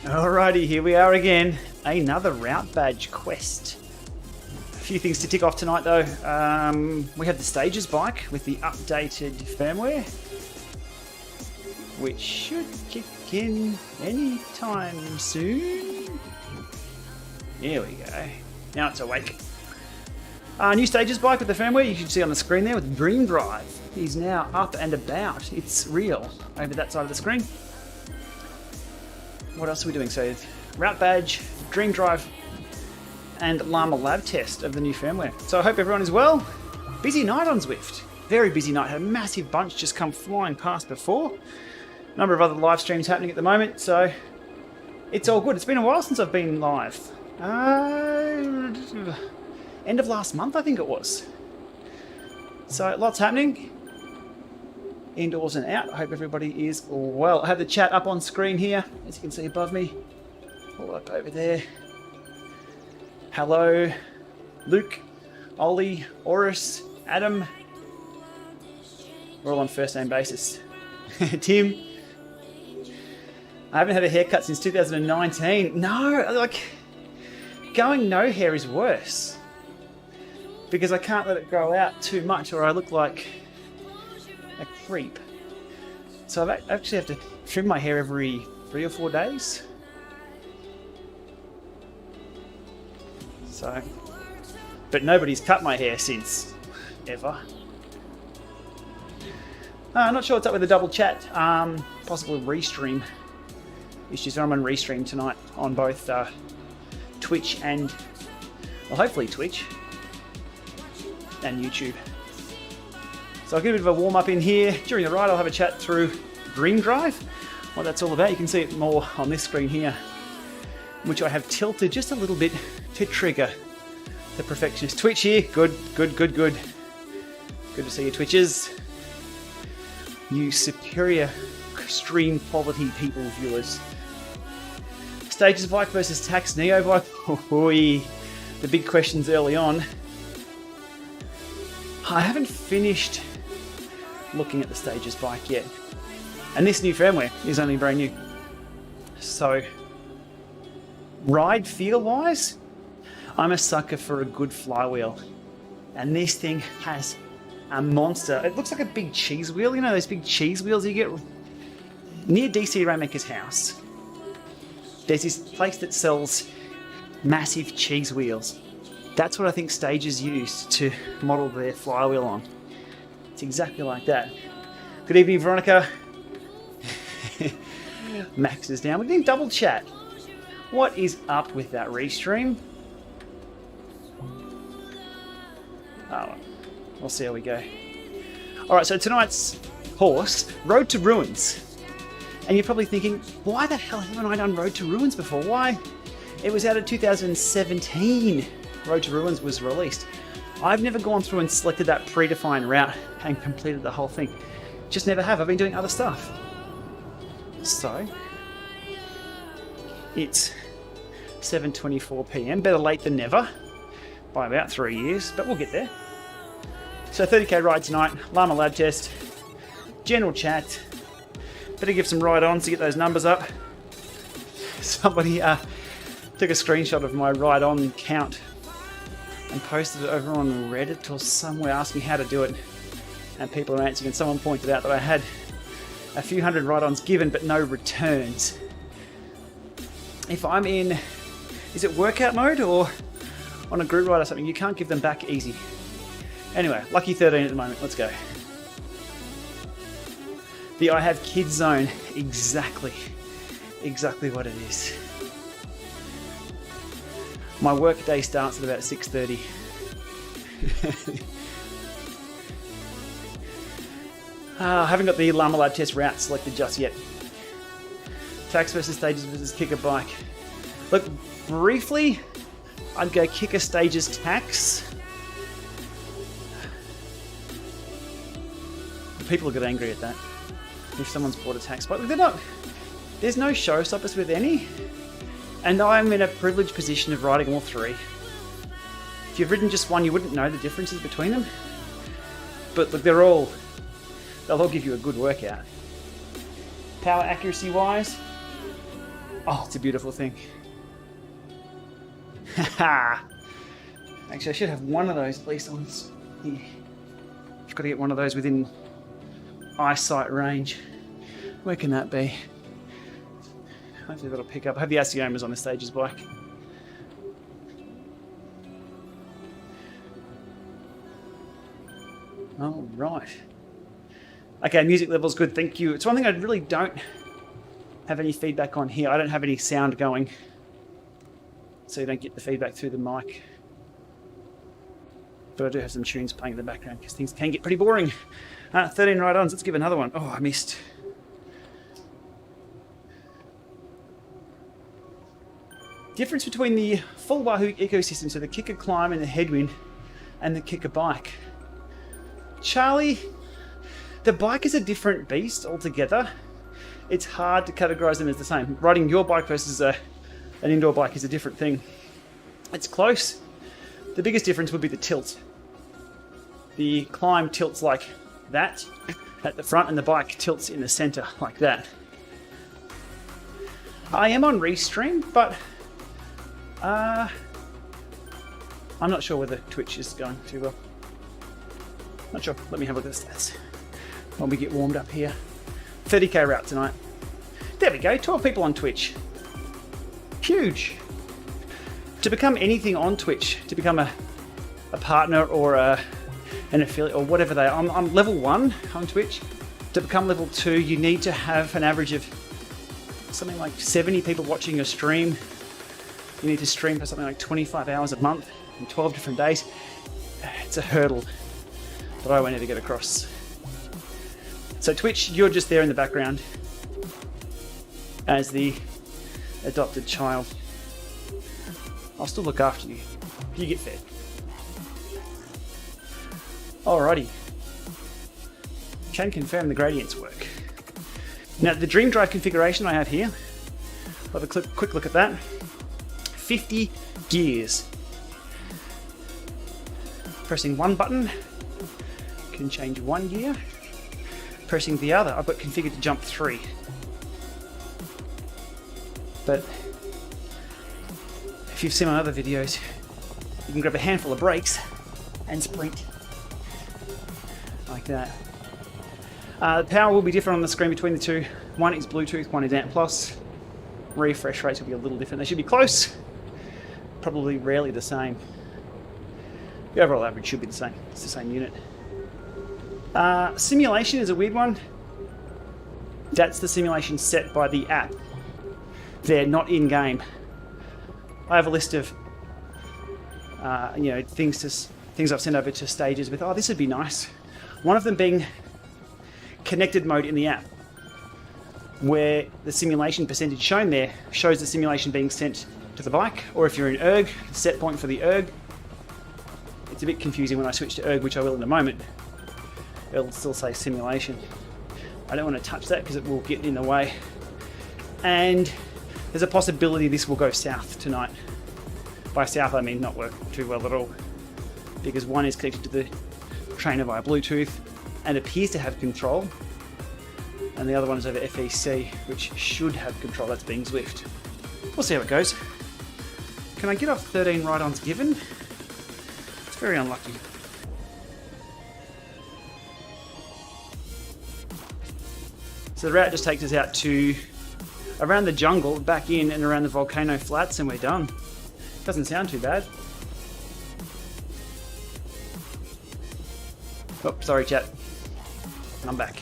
Alrighty, here we are again. Another route badge quest. A few things to tick off tonight though. We have the Stages bike with the updated firmware, which should kick in anytime soon. Here we go. Now it's awake. New Stages bike with the firmware, you can see on the screen there with Dream Drive. He's now up and about. It's real over that side of the screen. What else are we doing? So, route badge, Dream Drive, and Lama Lab Test of the new firmware. So I hope everyone is well. Busy night on Zwift. Very busy night. Had a massive bunch just come flying past before. A number of other live streams happening at the moment, so it's all good. It's been a while since I've been live. End of last month, I think it was. So lots happening. Indoors and out. I hope everybody is well. I have the chat up on screen here, as you can see above me. All up over there. Hello, Luke, Ollie, Oris, Adam. We're all on first name basis. Tim. I haven't had a haircut since 2019. No, like, going no hair is worse. Because I can't let it grow out too much or I look like a creep. So I actually have to trim my hair every 3 or 4 days. So, but nobody's cut my hair since ever. I'm not sure what's up with the double chat. Possible restream issues. I'm on restream tonight on both Twitch and, well, hopefully Twitch and YouTube. So I'll give a bit of a warm up in here. During the ride I'll have a chat through Dream Drive, what that's all about. You can see it more on this screen here, which I have tilted just a little bit to trigger the perfectionist Twitch here. Good. Good to see your Twitches. You superior stream quality people, viewers. Stages bike versus Tax Neo bike. The big questions early on. I haven't finished looking at the Stages bike yet. And this new firmware is only brand new. So, ride feel wise, I'm a sucker for a good flywheel. And this thing has a monster. It looks like a big cheese wheel. You know those big cheese wheels you get near DC Rainmaker's house. There's this place that sells massive cheese wheels. That's what I think Stages used to model their flywheel on. It's exactly like that. Good evening, Veronica. Max is down. We're doing double chat. What is up with that restream? Oh, we'll see how we go. Alright, so tonight's horse, Road to Ruins. And you're probably thinking, why the hell haven't I done Road to Ruins before? Why? It was out of 2017. Road to Ruins was released. I've never gone through and selected that predefined route and completed the whole thing. Just never have. I've been doing other stuff. So, it's 7:24 PM. Better late than never. By about 3 years, but we'll get there. So 30k ride tonight. Lama Lab Test. General chat. Better give some ride-ons to get those numbers up. Somebody took a screenshot of my ride-on count and posted it over on Reddit or somewhere, asked me how to do it, and people are answering, and someone pointed out that I had a few hundred ride-ons given but no returns. If I'm in, is it workout mode or on a group ride or something, you can't give them back easy. Anyway, lucky 13 at the moment, let's go. The I have kids zone, exactly what it is. My work day starts at about 6:30. I haven't got the Lama Lab Test route selected just yet. Tax versus Stages versus Kicker bike. Look, briefly, I'd go Kicker Stages Tax. People will get angry at that if someone's bought a tax bike. Look, there's no showstoppers with any. And I'm in a privileged position of riding all three. If you've ridden just one, you wouldn't know the differences between them. But look, they'll all give you a good workout. Power accuracy wise, Oh, it's a beautiful thing. Haha. Actually, I should have one of those at least on here. I've got to get one of those within eyesight range. Where can that be? Hopefully that'll pick up. I have the Asiomas on the Stages bike. All right. Okay, music level's good, thank you. It's one thing I really don't have any feedback on here. I don't have any sound going, so you don't get the feedback through the mic. But I do have some tunes playing in the background because things can get pretty boring. 13 ride-ons, let's give another one. Oh, I missed. Difference between the full Wahoo ecosystem, so the kicker climb and the headwind, and the kicker bike. Charlie, the bike is a different beast altogether. It's hard to categorize them as the same. Riding your bike versus an indoor bike is a different thing. It's close. The biggest difference would be the tilt. The climb tilts like that at the front, and the bike tilts in the center like that. I am on Restream, but I'm not sure whether Twitch is going too well. Not sure. Let me have a look at the stats when we get warmed up here. 30k route tonight. There we go. 12 people on Twitch. Huge. To become anything on Twitch, to become a partner or an affiliate or whatever they are, I'm level 1 on Twitch. To become level 2, you need to have an average of something like 70 people watching your stream. You need to stream for something like 25 hours a month in 12 different days. It's a hurdle that I won't ever get across. So Twitch, you're just there in the background as the adopted child. I'll still look after you. You get fed. Alrighty. Can confirm the gradients work. Now the Dream Drive configuration I have here, we'll have a quick look at that. 50 gears. Pressing one button can change one gear. Pressing the other, I've got configured to jump 3. But if you've seen my other videos, you can grab a handful of brakes and sprint like that. The power will be different on the screen between the two. One is Bluetooth, one is ANT+. Refresh rates will be a little different. They should be close, probably rarely the same. The overall average should be the same. It's the same unit. Simulation is a weird one. That's the simulation set by the app. They're not in-game. I have a list of things I've sent over to Stages with, oh, this would be nice. One of them being connected mode in the app, where the simulation percentage shown there shows the simulation being sent to the bike, or if you're in erg, the set point for the erg. It's a bit confusing when I switch to erg, which I will in a moment. It'll still say simulation. I don't want to touch that because it will get in the way. And there's a possibility this will go south tonight. By south I mean not work too well at all, because one is connected to the trainer via Bluetooth and appears to have control, and the other one is over FEC, which should have control. That's being Zwift. We'll see how it goes. Can I get off 13 ride-ons given? It's very unlucky. So the route just takes us out to around the jungle, back in and around the volcano flats, and we're done. Doesn't sound too bad. Oh, sorry chat. I'm back.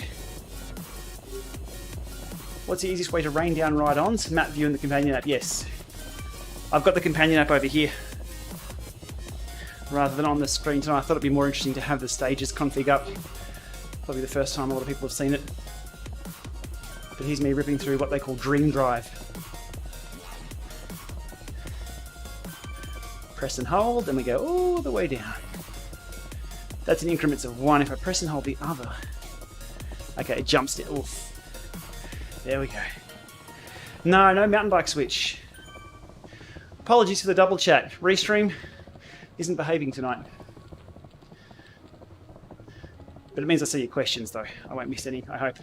What's the easiest way to rain down ride-ons? Map view in the companion app. Yes. I've got the companion app over here rather than on the screen tonight. I thought it'd be more interesting to have the Stages config up. Probably the first time a lot of people have seen it. But here's me ripping through what they call Dream Drive. Press and hold, and we go all the way down. That's in increments of 1. If I press and hold the other, okay, it jumps down. Oof. There we go. No mountain bike switch. Apologies for the double chat. Restream isn't behaving tonight. But it means I see your questions though. I won't miss any, I hope.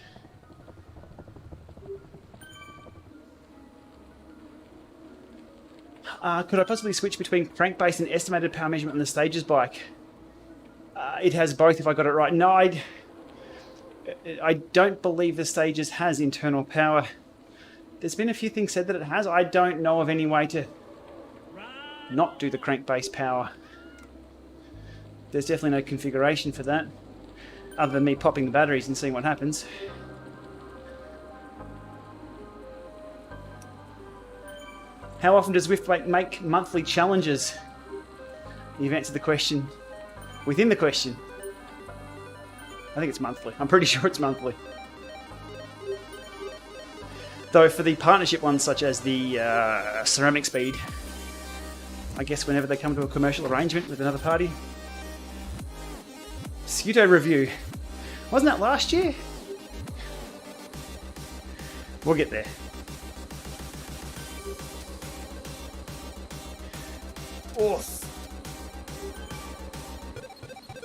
Could I possibly switch between crankbase and estimated power measurement on the Stages bike? It has both if I got it right. No, I don't believe the Stages has internal power. There's been a few things said that it has. I don't know of any way to not do the crankbase power. There's definitely no configuration for that, other than me popping the batteries and seeing what happens. How often does Zwift make monthly challenges? You've answered the question within the question. I think it's monthly. I'm pretty sure it's monthly. Though for the partnership ones, such as the ceramic speed, I guess whenever they come to a commercial arrangement with another party. Scuto review. Wasn't that last year? We'll get there. Oof.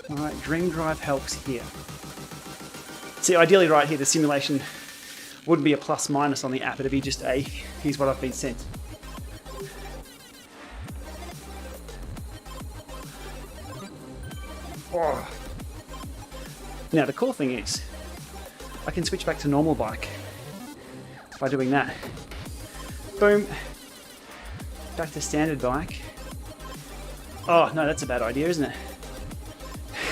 Alright, Dream Drive helps here. See, ideally right here, the simulation wouldn't be a plus minus on the app, it'd be just a, here's what I've been sent. Oh. Now the cool thing is, I can switch back to normal bike by doing that. Boom. Back to standard bike. Oh, no, that's a bad idea, isn't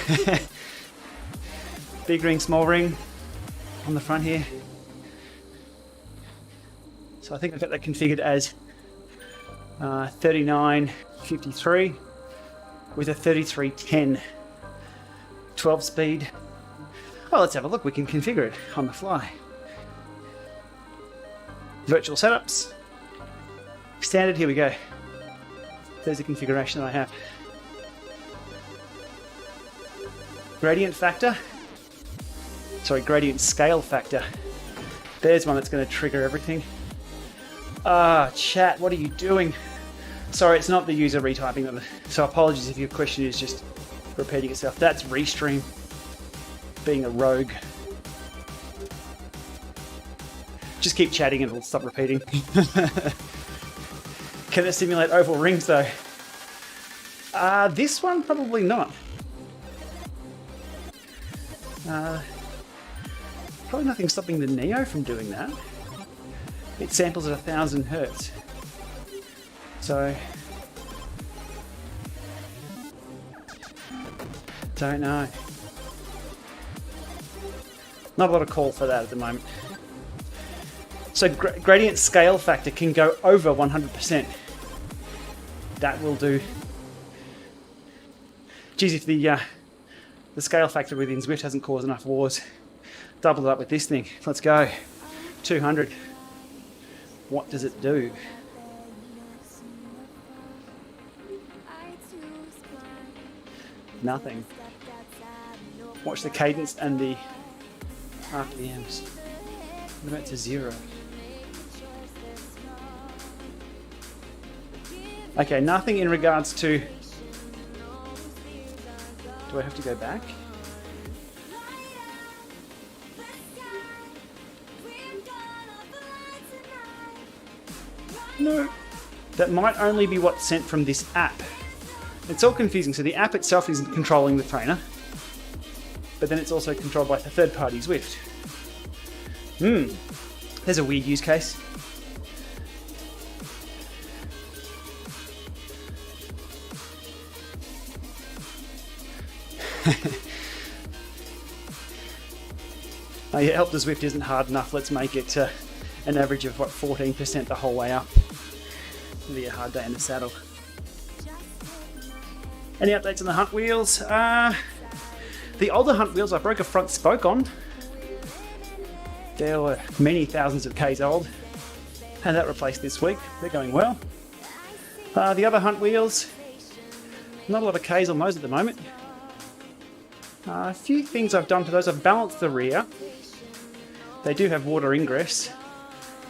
it? Big ring, small ring on the front here. So I think I've got that configured as 3953 with a 3310 12 speed. Well, let's have a look. We can configure it on the fly. Virtual setups. Standard, here we go. There's the configuration that I have. Gradient factor. Sorry, gradient scale factor. There's one that's going to trigger everything. Chat, what are you doing? Sorry, it's not the user retyping them. So apologies if your question is just repeating itself. That's Restream being a rogue. Just keep chatting and it'll stop repeating. Can it simulate oval rings though? This one probably not. Probably nothing stopping the Neo from doing that. It samples at 1000 Hertz. So, don't know. Not a lot of call for that at the moment. So gradient scale factor can go over 100%. That will do. Geez, if the scale factor within Zwift hasn't caused enough wars, double it up with this thing. Let's go. 200. What does it do? Nothing. Watch the cadence and the RPMs. What about to 0? Okay, nothing in regards to... Do I have to go back? No. That might only be what's sent from this app. It's all confusing. So the app itself isn't controlling the trainer, but then it's also controlled by the third-party Zwift. There's a weird use case. Oh yeah, help the Zwift isn't hard enough. Let's make it an average of, what, 14% the whole way up. It'll be a hard day in the saddle. Any updates on the Hunt wheels? The older Hunt wheels I broke a front spoke on. They were many thousands of Ks old. Had that replaced this week. They're going well. The other Hunt wheels, not a lot of Ks on those at the moment. A few things I've done to those. I've balanced the rear. They do have water ingress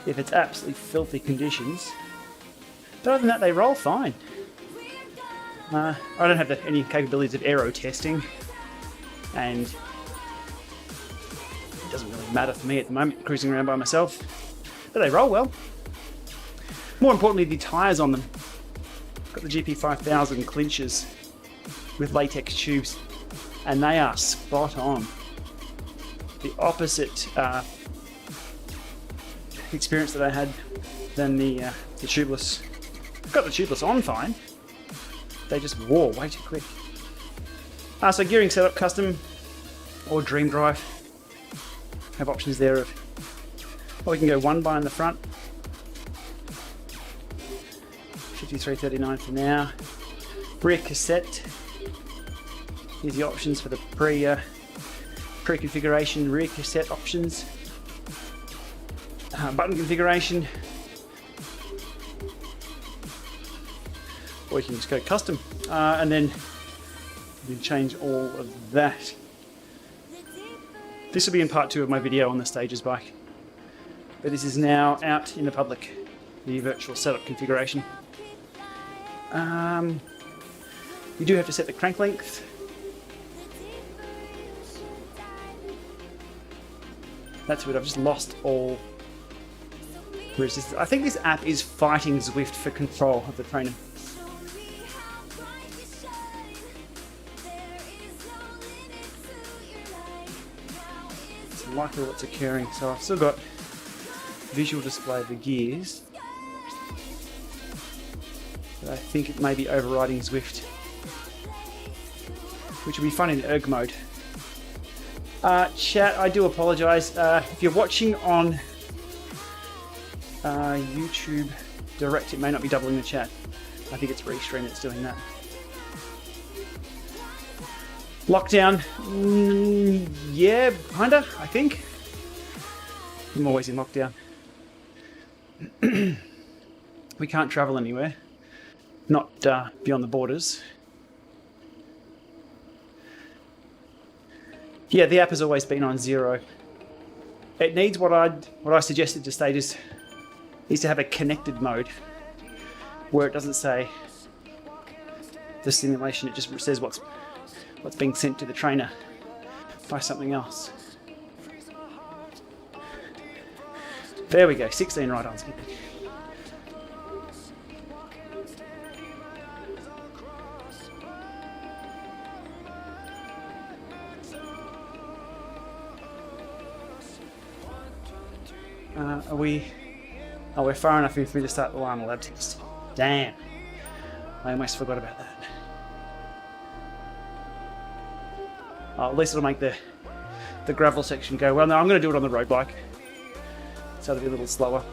if it's absolutely filthy conditions. But other than that, they roll fine. I don't have any capabilities of aero testing, and it doesn't really matter for me at the moment, cruising around by myself. But they roll well. More importantly, the tyres on them Got the GP5000 clinchers with latex tubes, and they are spot on. The opposite experience that I had than the tubeless. Got the tubeless on fine. They just wore way too quick. So gearing setup, custom or dream drive. Have options there of, well, we can go one by in the front. 5339 for now. Rear cassette. Here's the options for the pre-configuration rear cassette options. Button configuration. Or you can just go custom, and then you can change all of that. This will be in part 2 of my video on the Stages bike, but this is now out in the public, the virtual setup configuration. You do have to set the crank length. That's weird, I've just lost all. Where is this? I think this app is fighting Zwift for control of the trainer. It's likely what's occurring. So I've still got visual display of the gears. But I think it may be overriding Zwift, which will be fun in erg mode. Chat, I do apologise. If you're watching on YouTube Direct, it may not be doubling the chat. I think it's Restream that's doing that. Lockdown, yeah, kinda, I think. I'm always in lockdown. We can't travel anywhere. Not beyond the borders. Yeah, the app has always been on 0. It needs what I suggested to Stages is to have a connected mode where it doesn't say the simulation, it just says what's being sent to the trainer by something else. There we go, 16 ride-ons. Are we... Oh, we're far enough in for me to start the Lama Lab Test. Damn. I almost forgot about that. Oh, at least it'll make the gravel section go well. No, I'm going to do it on the road bike. So it'll be a little slower.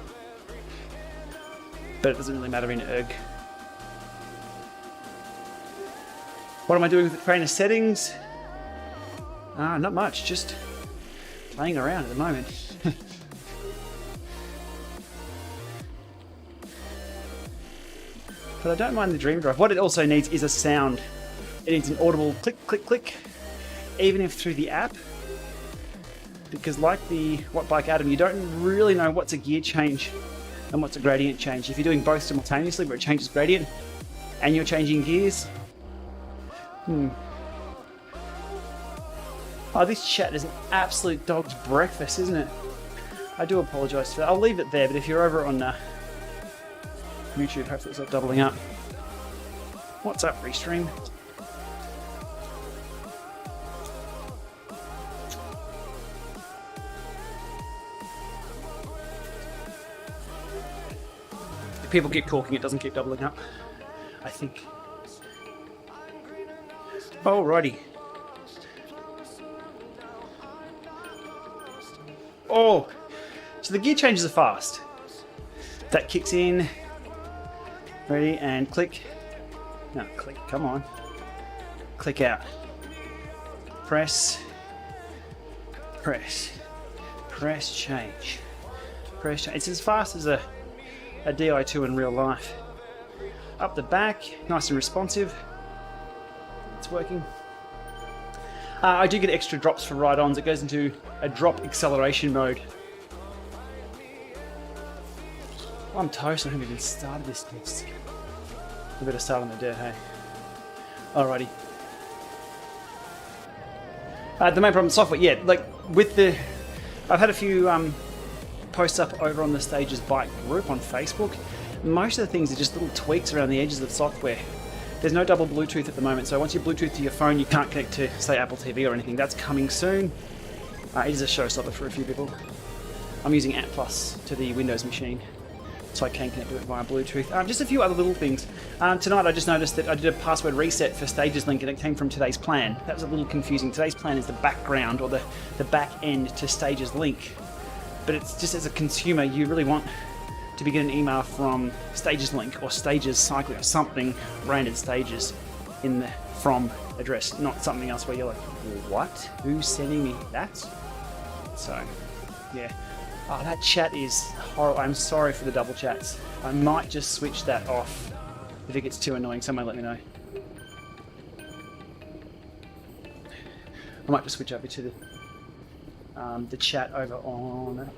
But it doesn't really matter in erg. What am I doing with the trainer settings? Not much, just playing around at the moment. But I don't mind the Dream Drive. What it also needs is a sound. It needs an audible click, click, click, even if through the app. Because like the What Bike Adam, you don't really know what's a gear change and what's a gradient change. If you're doing both simultaneously, where it changes gradient and you're changing gears. Oh, this chat is an absolute dog's breakfast, isn't it? I do apologise for that. I'll leave it there, but if you're over on YouTube, hopefully it's not doubling up. What's up, Restream? If people keep talking, it doesn't keep doubling up, I think. Alrighty. Oh, so the gear changes are fast. That kicks in. Ready, and click. No, click, come on. Click out. Press. Press. Press change. Press change. It's as fast as a Di2 in real life. Up the back, nice and responsive. It's working. I do get extra drops for ride-ons. It goes into a drop acceleration mode. I'm toast. I haven't even started this test. I better start on the dirt, hey? Alrighty. The main problem, software, yeah, like with the... I've had a few posts up over on the Stages bike group on Facebook, Most of the things are just little tweaks around the edges of software. There's no double Bluetooth at the moment, so once you Bluetooth to your phone, you can't connect to, say, Apple TV or anything. That's coming soon. It is a showstopper for a few people. I'm using App Plus to the Windows machine, so I can connect to it via Bluetooth. Just a few other little things. Tonight I just noticed that I did a password reset for Stages Link and it came from today's plan. That was a little confusing. Today's plan is the background or the back end to Stages Link. But it's just as a consumer, you really want to be getting an email from Stages Link or Stages Cycling or something branded Stages in the from address, not something else where you're like, what? Who's sending me that? So, yeah. Oh, that chat is horrible. I'm sorry for the double chats. I might just switch that off if it gets too annoying. Someone let me know. I might just switch over to the chat over on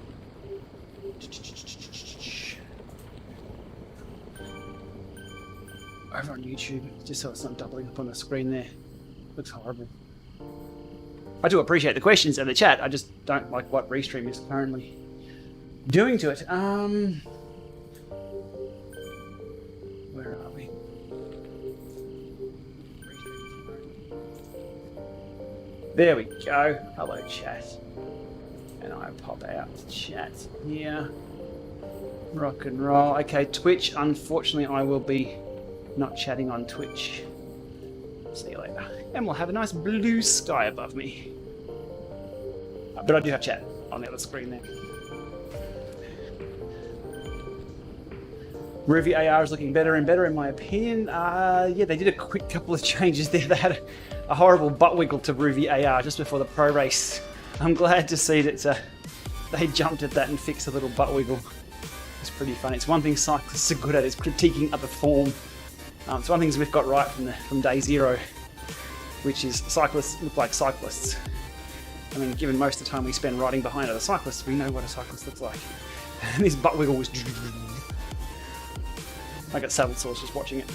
YouTube, just so it's not doubling up on the screen there. Looks horrible. I do appreciate the questions and the chat. I just don't like what Restream is currently doing to it. Where are we? There we go. Hello, chat. And I pop out chat here. Rock and roll. Okay, Twitch. Unfortunately, I will be not chatting on Twitch. See you later. And we'll have a nice blue sky above me. But I do have chat on the other screen there. Review AR is looking better and better in my opinion. Yeah, they did a quick couple of changes there. They had a horrible butt wiggle to Review AR just before the pro race. I'm glad to see that they jumped at that and fixed a little butt wiggle. It's pretty funny. It's one thing cyclists are good at is critiquing other form. It's one thing we've got right from day zero, which is cyclists look like cyclists. I mean, given most of the time we spend riding behind other cyclists, we know what a cyclist looks like. And this butt wiggle was... I got saddle sores just watching it.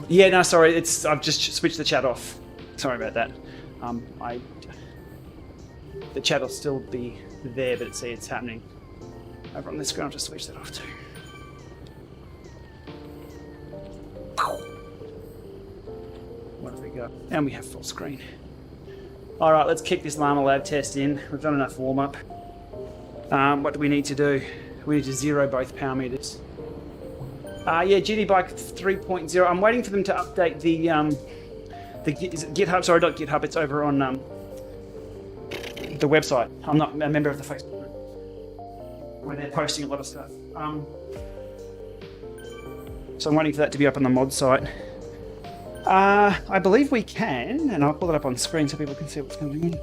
Yeah, no, sorry, I've just switched the chat off. Sorry about that. The chat will still be there, but it's happening over on the screen. I'll just switch that off too. What have we got? And we have full screen. All right, let's kick this Lama Lab test in. We've done enough warm up. What do we need to do? We need to zero both power meters. Yeah, GD Bike 3.0. I'm waiting for them to update the is it GitHub. Sorry, not GitHub. It's over on the website. I'm not a member of the Facebook group where they're posting a lot of stuff. So I'm waiting for that to be up on the mod site. I believe we can, and I'll pull it up on screen so people can see what's going on.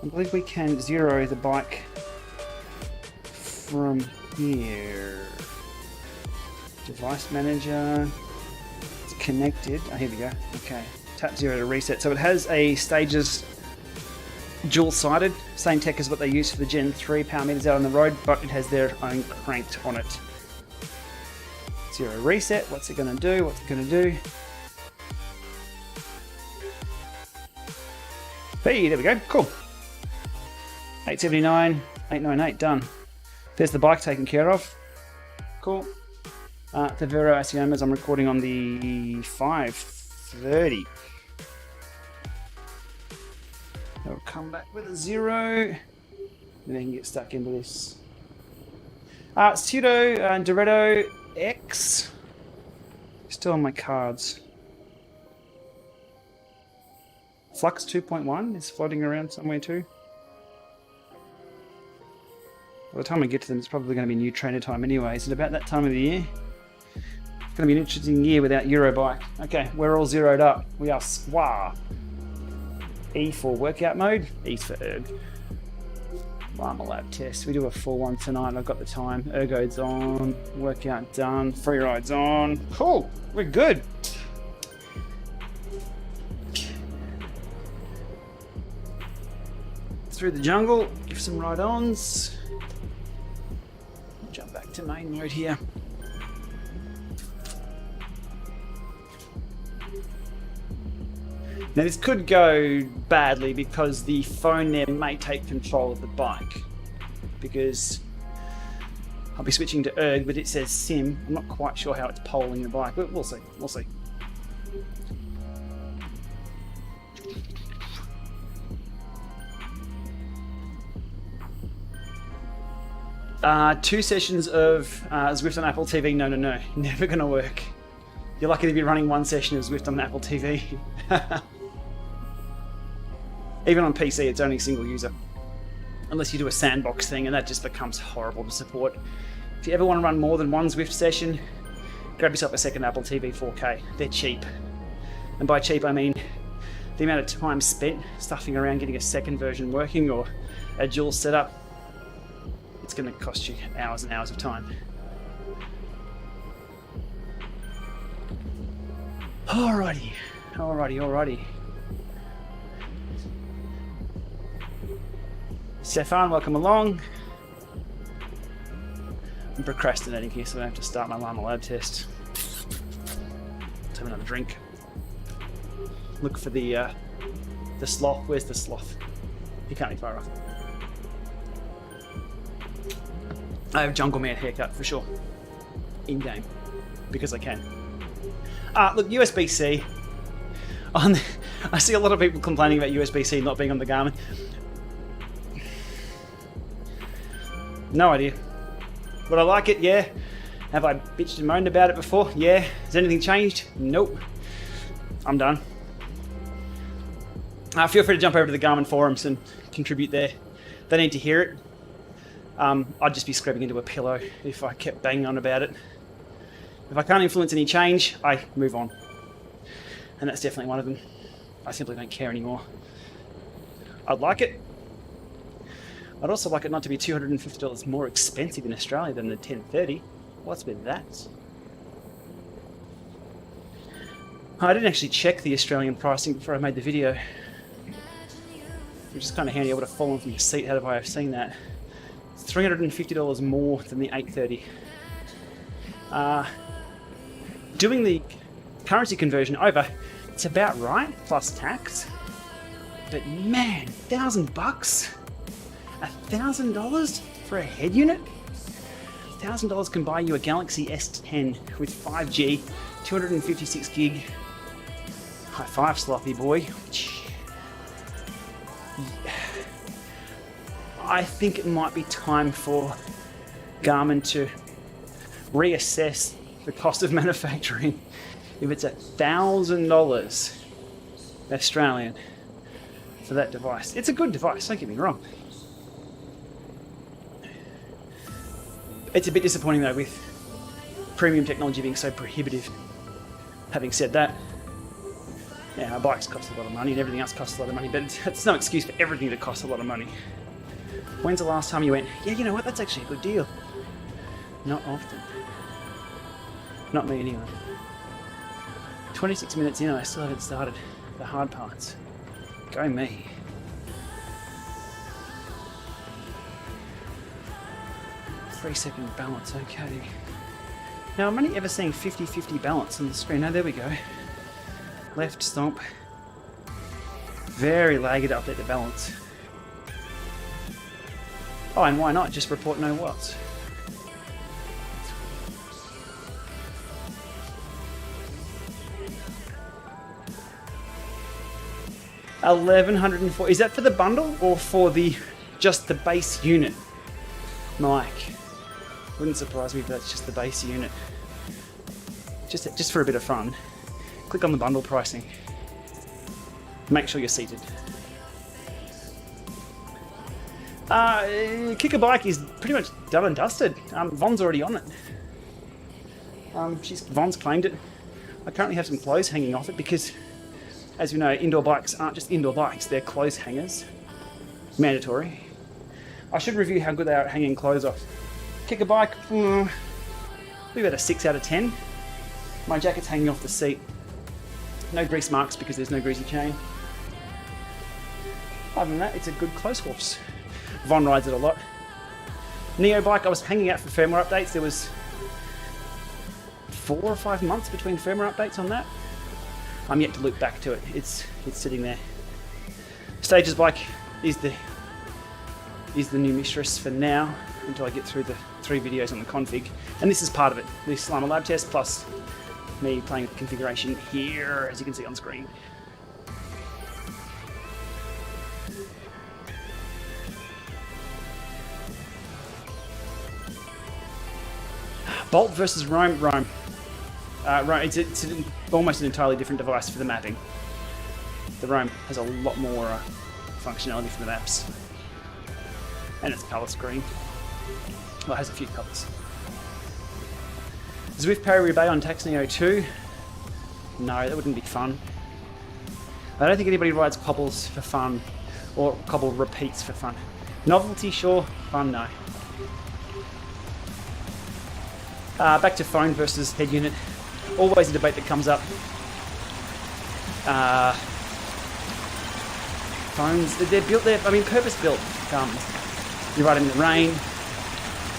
I believe we can zero the bike from here. Device manager. It's connected. Oh, here we go. Okay. Tap 0 to reset. So it has a Stages dual-sided, same tech as what they use for the Gen 3 power meters out on the road, but it has their own cranked on it. 0 reset. What's it going to do? What's it going to do? Hey, there we go. Cool. 879, 898, done. There's the bike taken care of. Cool. The Vero Asiomas I'm recording on the 530. I'll come back with a 0. And then can get stuck into this. Pseudo Doretto X. Still on my cards. Flux 2.1 is floating around somewhere too. By the time we get to them, it's probably going to be new trainer time anyways. And about that time of the year, it's going to be an interesting year without Eurobike. Okay, we're all zeroed up. We are SWA. E for workout mode, E for erg. Lama Lab Test. We do a full one tonight. I've got the time. Ergo's on. Workout done. Free ride's on. Cool. We're good. Through the jungle. Give some ride-ons. Jump back to main mode here. Now this could go badly because the phone there may take control of the bike. because I'll be switching to erg, but it says sim. I'm not quite sure how it's polling the bike, but we'll see. We'll see. Two sessions of Zwift on Apple TV. No, never gonna work. You're lucky to be running one session of Zwift on Apple TV. Even on PC, it's only single user. Unless you do a sandbox thing, and that just becomes horrible to support. If you ever want to run more than one Zwift session, grab yourself a second Apple TV 4K. They're cheap. And by cheap, I mean the amount of time spent stuffing around getting a second version working or a dual setup. It's going to cost you hours and hours of time. Alrighty. Stefan, welcome along. I'm procrastinating here, so I have to start my Lama Lab Test. Let's have another drink. Look for the sloth. Where's the sloth? He can't be far off. I have Jungle Man haircut for sure. In game, because I can. Look, USB-C. I see a lot of people complaining about USB-C not being on the Garmin. No idea. Would I like it? Yeah. Have I bitched and moaned about it before? Yeah. Has anything changed? Nope. I'm done. Feel free to jump over to the Garmin forums and contribute there. They need to hear it. I'd just be scrubbing into a pillow if I kept banging on about it. If I can't influence any change, I move on. And that's definitely one of them. I simply don't care anymore. I'd like it. I'd also like it not to be $250 more expensive in Australia than the 1030. What's with that? I didn't actually check the Australian pricing before I made the video. Which is kind of handy. I would have fallen from your seat had I have seen that. It's $350 more than the 830. Doing the currency conversion over, it's about right, plus tax. But man, $1,000? $1,000 for a head unit? $1,000 can buy you a Galaxy S10 with 5G, 256 gig. High five, Sloppy boy. I think it might be time for Garmin to reassess the cost of manufacturing. If it's $1,000 Australian for that device. It's a good device, don't get me wrong. It's a bit disappointing though with premium technology being so prohibitive. Having said that, yeah, our bikes cost a lot of money and everything else costs a lot of money, but it's no excuse for everything to cost a lot of money. When's the last time you went, yeah, you know what, that's actually a good deal? Not often. Not me anyway. 26 minutes in and I still haven't started the hard parts. Go me. Three-second balance, okay. Now I'm only ever seeing 50-50 balance on the screen. Oh, there we go. Left stomp. Very laggy to update the balance. Oh, and why not? Just report no watts. $1,104. Is that for the bundle or for the just the base unit? Mike. Wouldn't surprise me if that's just the base unit. Just for a bit of fun. Click on the bundle pricing. Make sure you're seated. Kick a Bike is pretty much done and dusted. Von's already on it. Von's claimed it. I currently have some clothes hanging off it because, as we know, indoor bikes aren't just indoor bikes, they're clothes hangers. Mandatory. I should review how good they are at hanging clothes off. Kick a Bike, probably about a 6 out of 10. My jacket's hanging off the seat. No grease marks because there's no greasy chain. Other than that, it's a good clothes horse. Von rides it a lot. Neo Bike, I was hanging out for firmware updates. There was 4 or 5 months between firmware updates on that. I'm yet to loop back to it. It's sitting there. Stages Bike is the is the new mistress for now, until I get through the 3 videos on the config. And this is part of it, this Lama Lab Test, plus me playing with configuration here, as you can see on screen. Bolt versus Roam. Roam. It's almost an entirely different device for the mapping. The Roam has a lot more functionality for the maps. And it's colour screen. Well, it has a few colours. Zwift Parry Rebate on Tax Neo 2. No, that wouldn't be fun. I don't think anybody rides cobbles for fun, or cobble repeats for fun. Novelty, sure. Fun, no. Back to phone versus head unit. Always a debate that comes up. Phones, they're built there, purpose-built. You ride them in the rain.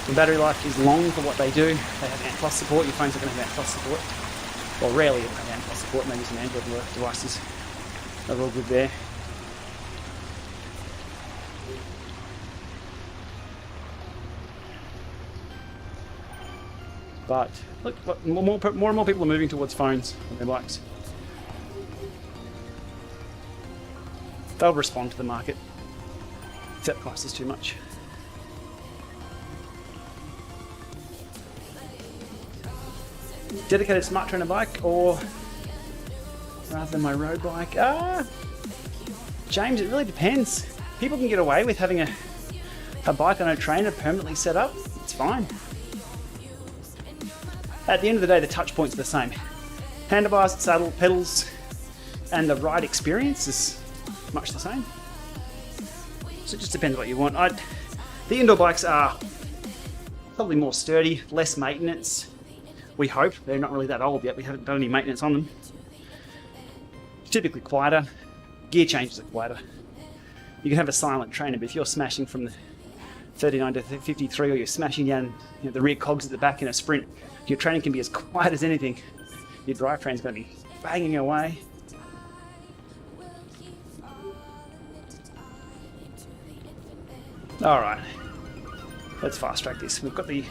The battery life is long for what they do. They have ANT+ support. Your phones are going to have ANT+ support. Well, rarely have ANT+ support. Maybe some Android devices are all good there. But look, more and more people are moving towards phones and their bikes. They'll respond to the market, if that price is too much. Dedicated smart trainer bike, or rather than my road bike? James, it really depends. People can get away with having a bike on a trainer permanently set up. It's fine. At the end of the day, the touch points are the same. Handlebars, saddle, pedals, and the ride experience is much the same. So it just depends what you want. The indoor bikes are probably more sturdy, less maintenance. We hope. They're not really that old yet. We haven't done any maintenance on them. Typically quieter. Gear changes are quieter. You can have a silent trainer, but if you're smashing from the 39 to 53, or you're smashing down the rear cogs at the back in a sprint, your training can be as quiet as anything. Your drivetrain's going to be banging away. Alright, let's fast track this. We've got the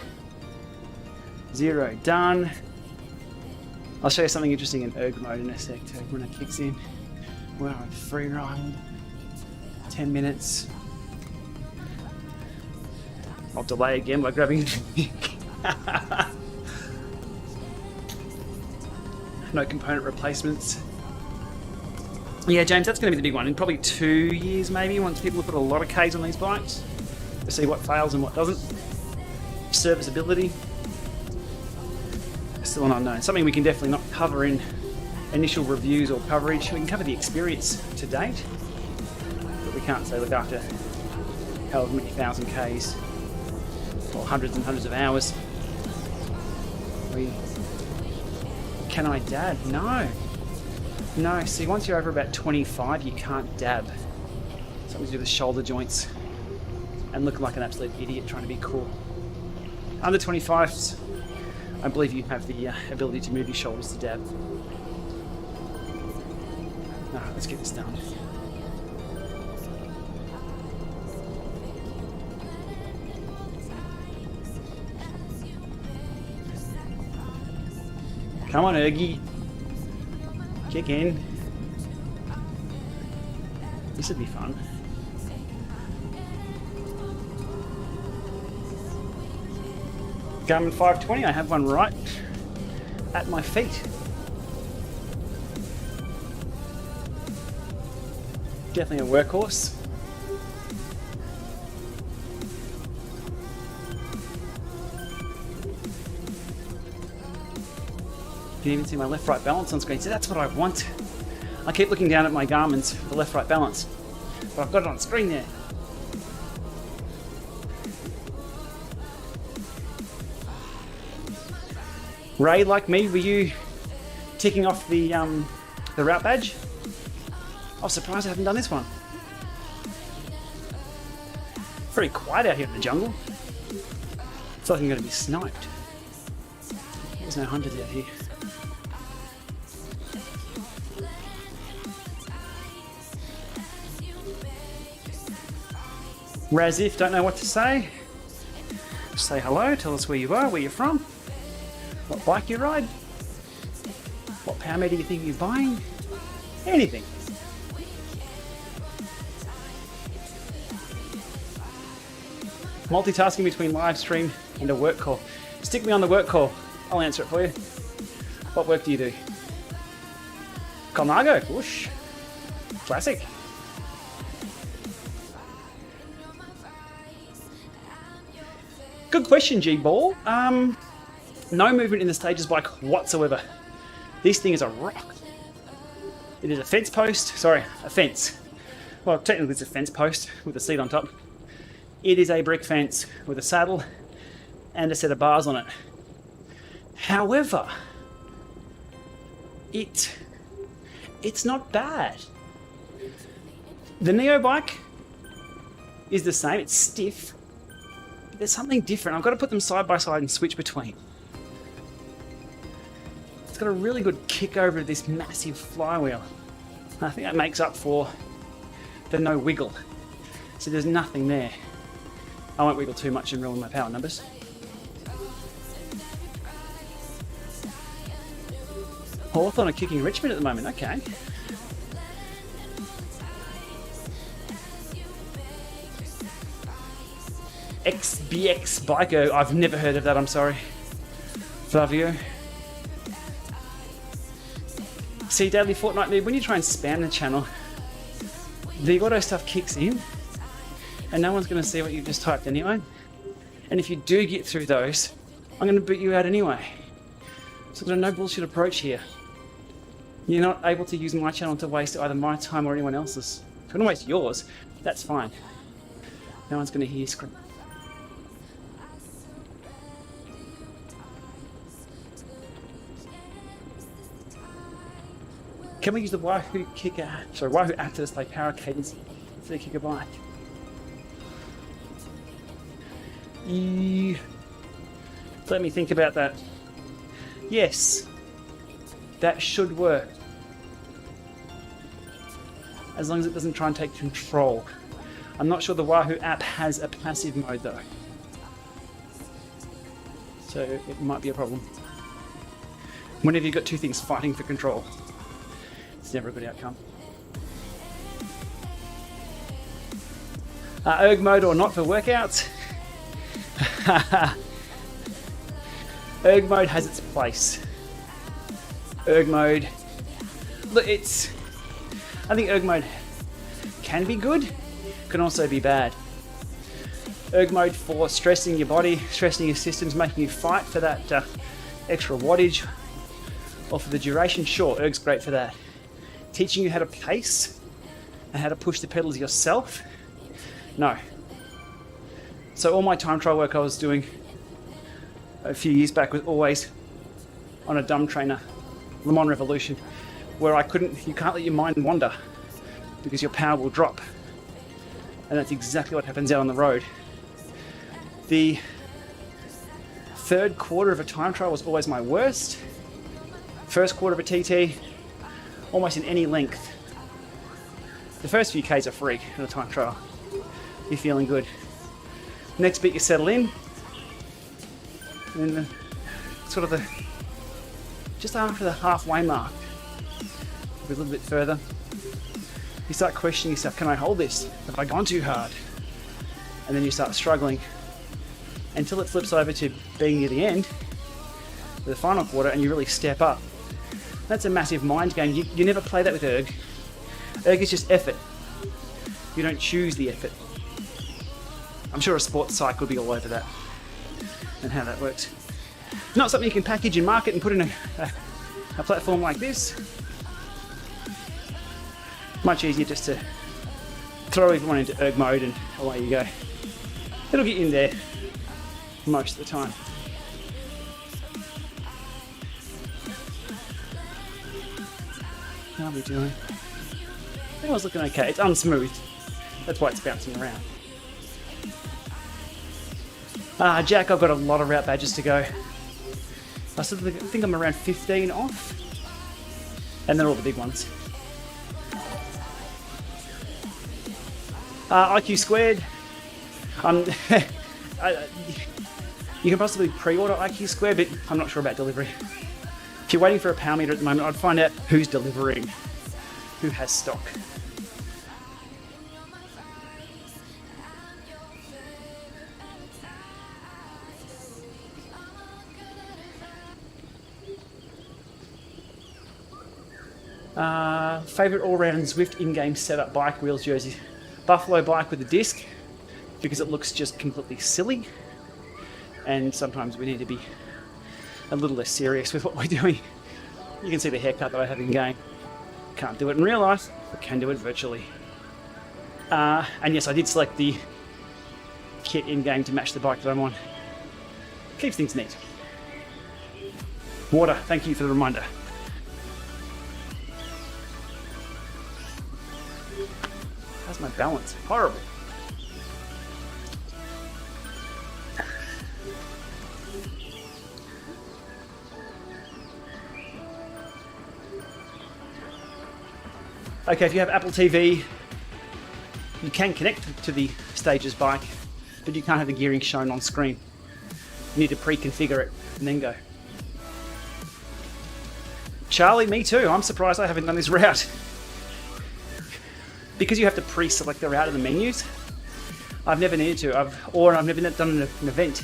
0 done. I'll show you something interesting in erg mode in a sec too, when it kicks in. We're on free ride, 10 minutes. I'll delay again by grabbing no component replacements. Yeah, James, that's going to be the big one. In probably 2 years maybe, once people have put a lot of Ks on these bikes, to see what fails and what doesn't. Serviceability, still an unknown. Something we can definitely not cover in initial reviews or coverage. We can cover the experience to date, but we can't say, look, after however many thousand Ks or hundreds and hundreds of hours, can I dab? No, see, once you're over about 25, you can't dab. Something to do with shoulder joints and looking like an absolute idiot trying to be cool. Under 25s, I believe you have the ability to move your shoulders to dab. Alright, let's get this done. Come on, Ergy. Kick in. This would be fun. Garmin 520, I have one right at my feet. Definitely a workhorse. You can even see my left-right balance on screen. So that's what I want. I keep looking down at my Garmin's for left-right balance, but I've got it on screen there. Ray, like me, were you ticking off the route badge? I was surprised I haven't done this one. Very quiet out here in the jungle. It's like I'm going to be sniped. There's no hunters out here. Razif, don't know what to say. Say hello, tell us where you are, where you're from, what bike you ride, what power meter you think you're buying, anything. Multitasking between live stream and a work call. Stick me on the work call, I'll answer it for you. What work do you do? Colnago, whoosh, classic. Good question, G-Ball. No movement in the Stages bike whatsoever. This thing is a rock. It is a fence post, sorry, a fence. Well, technically it's a fence post with a seat on top. It is a brick fence with a saddle and a set of bars on it. However, it's not bad. The Neo bike is the same, it's stiff. There's something different. I've got to put them side by side and switch between. It's got a really good kick over to this massive flywheel. I think that makes up for the no wiggle. So there's nothing there. I won't wiggle too much and ruin my power numbers. Hawthorne are kicking Richmond at the moment, okay. XBX Biker, I've never heard of that, I'm sorry. Flavio. See, Daily Fortnightly, when you try and spam the channel, the auto stuff kicks in, and no one's going to see what you've just typed anyway. And if you do get through those, I'm going to boot you out anyway. So there's no bullshit approach here. You're not able to use my channel to waste either my time or anyone else's. If you want to waste yours, that's fine. No one's going to hear you scream. Can we use the Wahoo kicker, sorry, Wahoo app to display power cadence for the kicker bike? Let me think about that. Yes, that should work. As long as it doesn't try and take control. I'm not sure the Wahoo app has a passive mode though. So it might be a problem. Whenever you've got two things fighting for control, it's never a good outcome. Erg mode or not for workouts? Erg mode has its place. Erg mode, look, I think erg mode can be good, can also be bad. Erg mode for stressing your body, stressing your systems, making you fight for that extra wattage, or for the duration, sure, erg's great for that. Teaching you how to pace and how to push the pedals yourself, no. So all my time trial work I was doing a few years back was always on a dumb trainer, Le Mans Revolution, where you can't let your mind wander because your power will drop. And that's exactly what happens out on the road. The third quarter of a time trial was always my worst. First quarter of a TT, almost in any length. The first few Ks are free in a time trial. You're feeling good. Next bit you settle in, and then just after the halfway mark, a little bit further, you start questioning yourself, can I hold this? Have I gone too hard? And then you start struggling until it flips over to being near the end, the final quarter, and you really step up. That's a massive mind game. You never play that with erg. Erg is just effort. You don't choose the effort. I'm sure a sports site would be all over that and how that works. Not something you can package and market and put in a platform like this. Much easier just to throw everyone into erg mode and away you go. It'll get you in there most of the time. How are we doing? I think I was looking okay. It's unsmooth. That's why it's bouncing around. Jack, I've got a lot of route badges to go. I think I'm around 15 off. And they're all the big ones. IQ squared. You can possibly pre-order IQ Square, but I'm not sure about delivery. If you're waiting for a power meter at the moment, I'd find out who's delivering, who has stock. Favorite all-round Zwift in-game setup: bike, wheels, jersey. Buffalo bike with a disc, because it looks just completely silly. And sometimes we need to be a little less serious with what we're doing. You can see the haircut that I have in game. Can't do it in real life, but can do it virtually. And yes, I did select the kit in game to match the bike that I'm on. Keeps things neat. Water, thank you for the reminder. How's my balance? Horrible. Okay, if you have Apple TV, you can connect to the Stages bike, but you can't have the gearing shown on screen. You need to pre-configure it and then go. Charlie, me too. I'm surprised I haven't done this route. Because you have to pre-select the route in the menus, I've never needed to. I've never done an event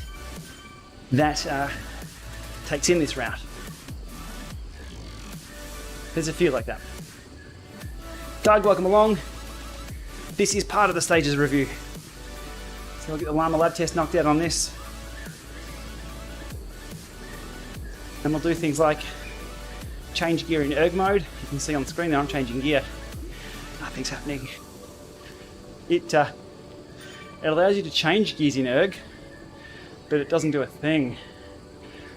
that takes in this route. There's a few like that. Doug, welcome along. This is part of the Stages review. So we'll get the Lama Lab Test knocked out on this. And we'll do things like change gear in erg mode. You can see on screen there I'm changing gear. Nothing's happening. It allows you to change gears in erg, but it doesn't do a thing.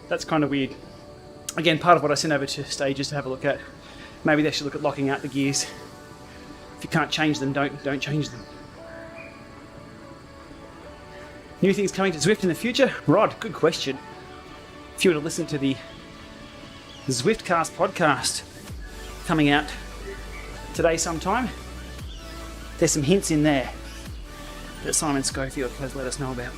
That's kind of weird. Again, part of what I sent over to Stages to have a look at. Maybe they should look at locking out the gears. If you can't change them, don't change them. New things coming to Zwift in the future? Rod, good question. If you were to listen to the Zwiftcast podcast coming out today sometime, there's some hints in there that Simon Schofield has let us know about.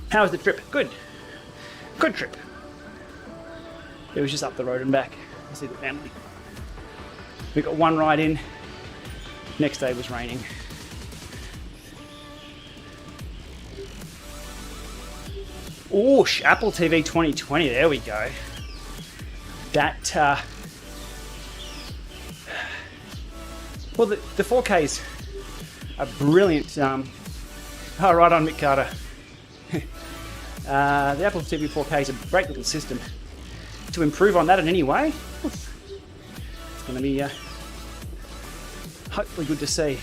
How was the trip? Good. Good trip. It was just up the road and back to see the family. We got one ride in. Next day was raining. Oh, Apple TV 2020. There we go. That well, the 4Ks are brilliant. Oh, right on, Mick Carter. The Apple TV 4K is a great little system. To improve on that in any way, it's going to be hopefully good to see.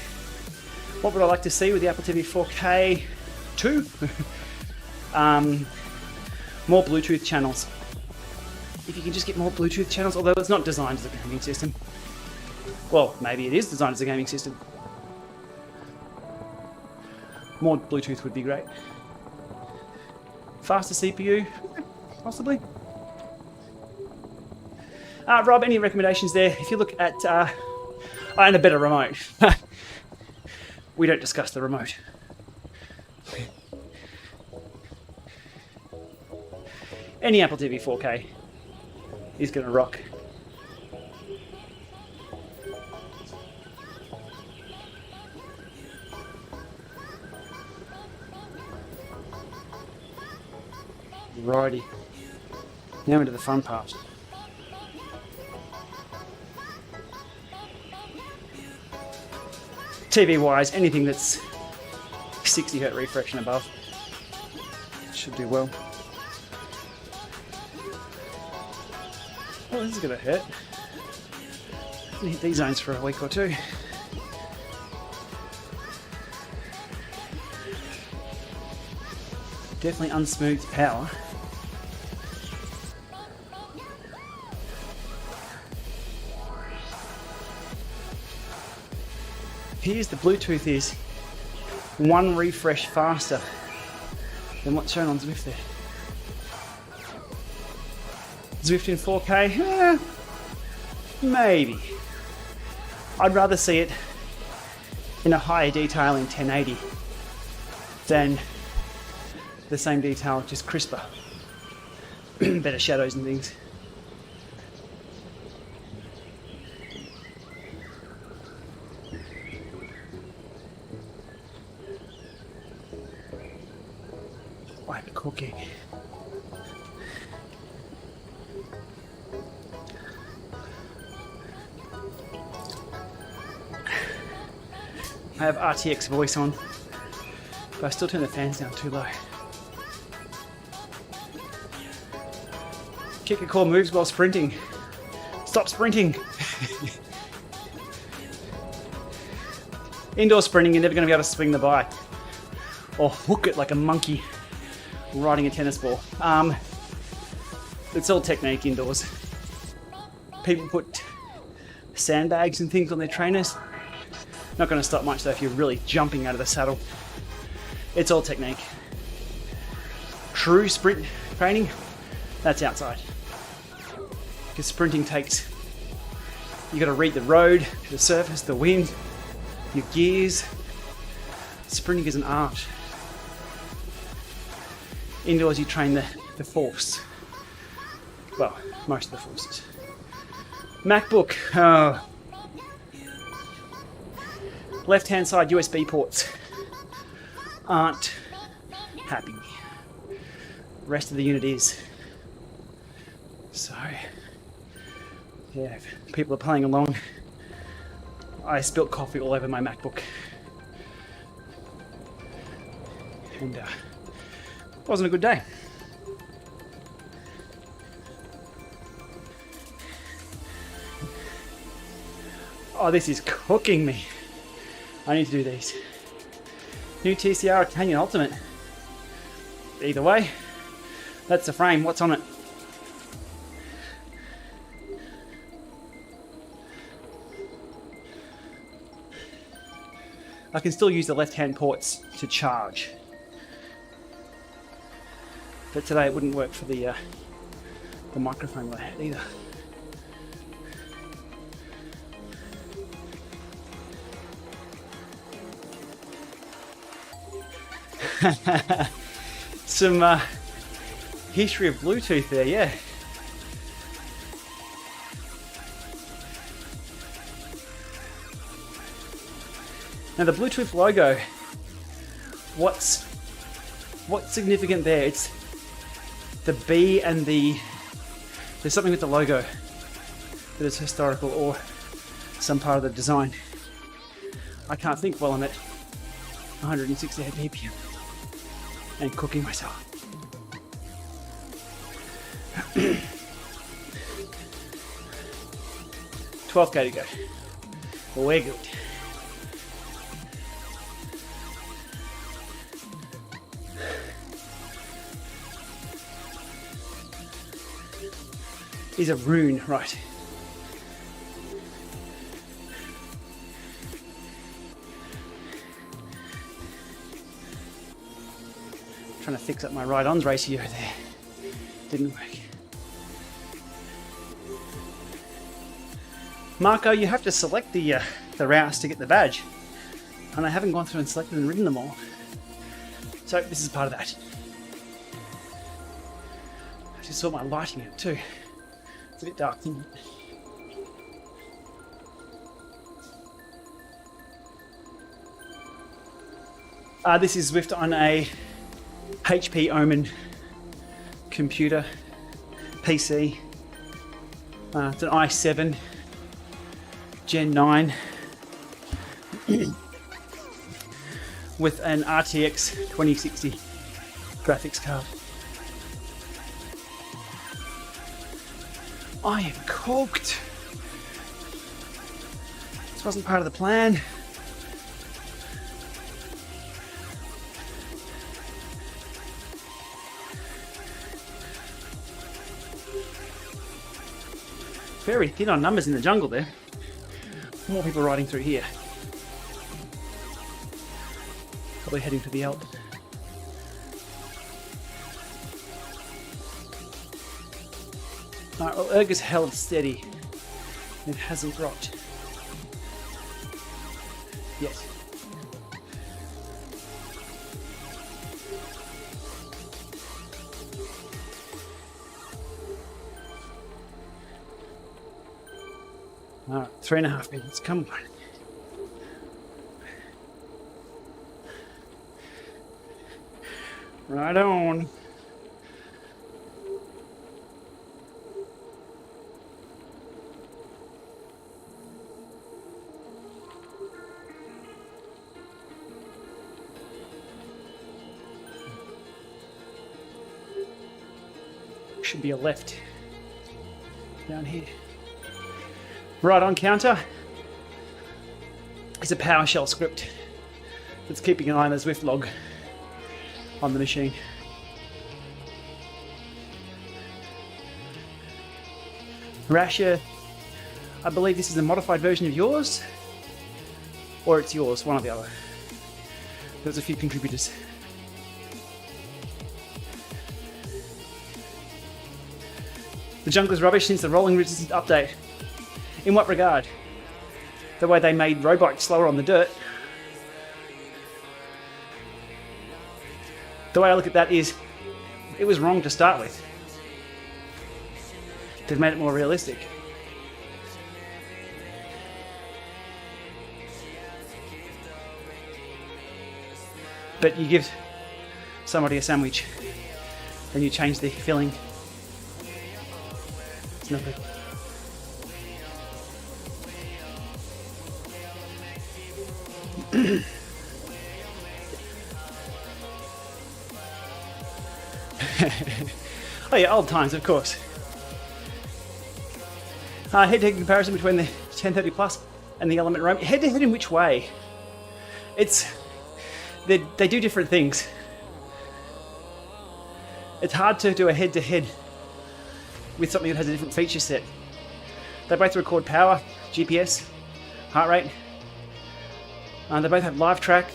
What would I like to see with the Apple TV 4K 2? More Bluetooth channels. If you can just get more Bluetooth channels, although it's not designed as a gaming system. Well, maybe it is designed as a gaming system. More Bluetooth would be great. Faster CPU, possibly. Rob, any recommendations there? If you look at, and a better remote. We don't discuss the remote. Any Apple TV 4K is going to rock. Righty. Now into the fun part. TV wise, anything that's 60 Hz refresh and above should do well. Oh, this is going to hurt. I'm going to hit these zones for a week or two. Definitely unsmoothed power. Here's the Bluetooth is one refresh faster than what's shown on Zwift there. Zwift in 4K? Maybe. I'd rather see it in a higher detail in 1080 than the same detail, just crisper. Better shadows and things. I'm cooking. I have RTX voice on, but I still turn the fans down too low. Kick a core moves while sprinting. Stop sprinting. Indoor sprinting, you're never going to be able to swing the bike or hook it like a monkey riding a tennis ball. It's all technique indoors. People put sandbags and things on their trainers. Not going to stop much though if you're really jumping out of the saddle. It's all technique. True sprint training, that's outside. Because sprinting takes, you got to read the road, the surface, the wind, your gears. Sprinting is an art. Indoors you train the force. Well, most of the forces. MacBook. Oh. Left-hand side USB ports aren't happy. The rest of the unit is. So, yeah, if people are playing along, I spilt coffee all over my MacBook. And it wasn't a good day. Oh, this is cooking me. I need to do these. New TCR Canyon Ultimate. Either way, that's the frame. What's on it? I can still use the left-hand ports to charge. But today it wouldn't work for the microphone that I had either. Some history of Bluetooth there, yeah. Now the Bluetooth logo, what's significant there? It's the B and there's something with the logo that is historical or some part of the design. I can't think while I'm at 168 BPM and cooking myself. 12k to go. Well, we're good. Is a rune, right? Trying to fix up my ride-ons ratio there. Didn't work. Marco, you have to select the routes to get the badge, and I haven't gone through and selected and ridden them all. So this is part of that. I just saw my lighting out too. It's a bit dark, isn't it? This is Zwift on a HP Omen computer, PC. It's an i7 Gen 9 with an RTX 2060 graphics card. I am cooked. This wasn't part of the plan. Very thin on numbers in the jungle there. More people riding through here. Probably heading to the Alps. Alright, well, Erg has held steady. It hasn't dropped. Yes. All right, 3.5 minutes. Come on. Right on. Should be a left down here. Right on counter is a PowerShell script that's keeping an eye on the Zwift log on the machine. Rasha, I believe this is a modified version of yours, or it's yours, one or the other. There's a few contributors. The jungler's rubbish since the rolling resistance update. In what regard? The way they made road bikes slower on the dirt. The way I look at that is, it was wrong to start with. They've made it more realistic. But you give somebody a sandwich, then you change the filling. It's not good. Oh yeah, old times, of course. Head-to-head comparison between the 1030 Plus and the Element Roam. Head-to-head in which way? They do different things. It's hard to do a head-to-head with something that has a different feature set. They both record power, GPS, heart rate. They both have live track.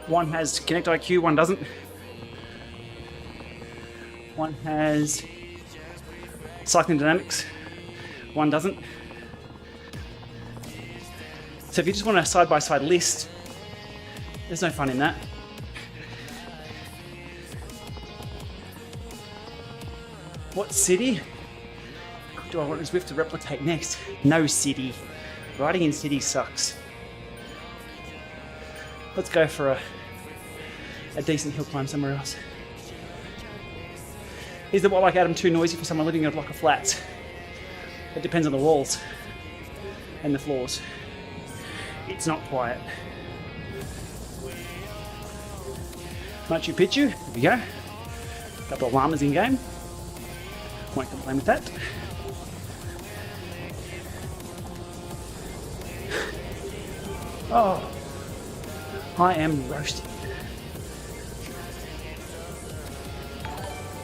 One has Connect IQ, one doesn't. One has Cycling Dynamics, one doesn't. So if you just want a side-by-side list, there's no fun in that. What city do I want Zwift to replicate next? No city. Riding in cities sucks. Let's go for a decent hill climb somewhere else. Is the What Adam too noisy for someone living in a block of flats? It depends on the walls and the floors. It's not quiet. Machu Picchu, there we go. A couple of llamas in game. Won't complain with that. Oh, I am roasted.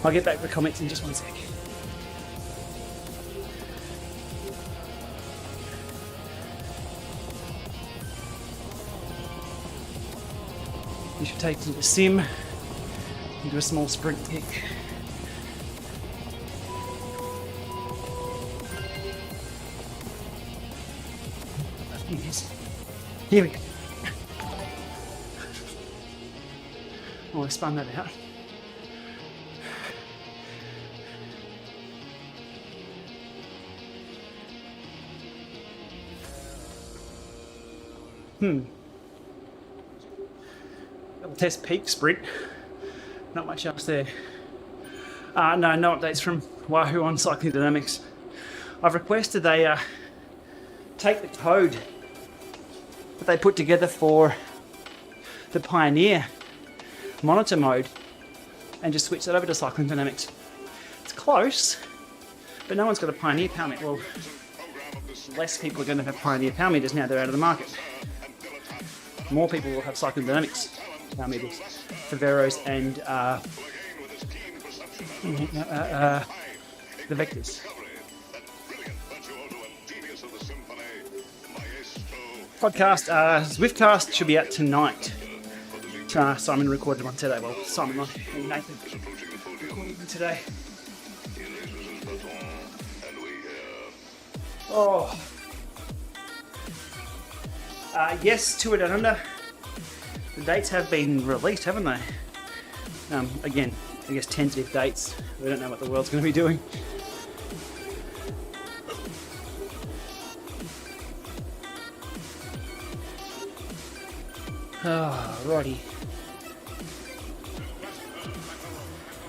I'll get back to the comments in just one sec. You should take the sim and do a small sprint kick. Here we go. Oh, I spun that out. Double test peak sprint. Not much else there. No updates from Wahoo on Cycling Dynamics. I've requested they take the code that they put together for the Pioneer monitor mode and just switch that over to Cycling Dynamics. It's close, but no one's got a Pioneer power meter. Well, less people are going to have Pioneer power meters now they're out of the market. More people will have Cycling Dynamics power meters for Veros and the Vectors. Podcast, Zwiftcast should be out tonight. Simon recorded one today. Well, Simon and Nathan recorded one today. Oh. Yes, Tour Down Under. The dates have been released, haven't they? Again, I guess tentative dates. We don't know what the world's going to be doing. Oh, righty.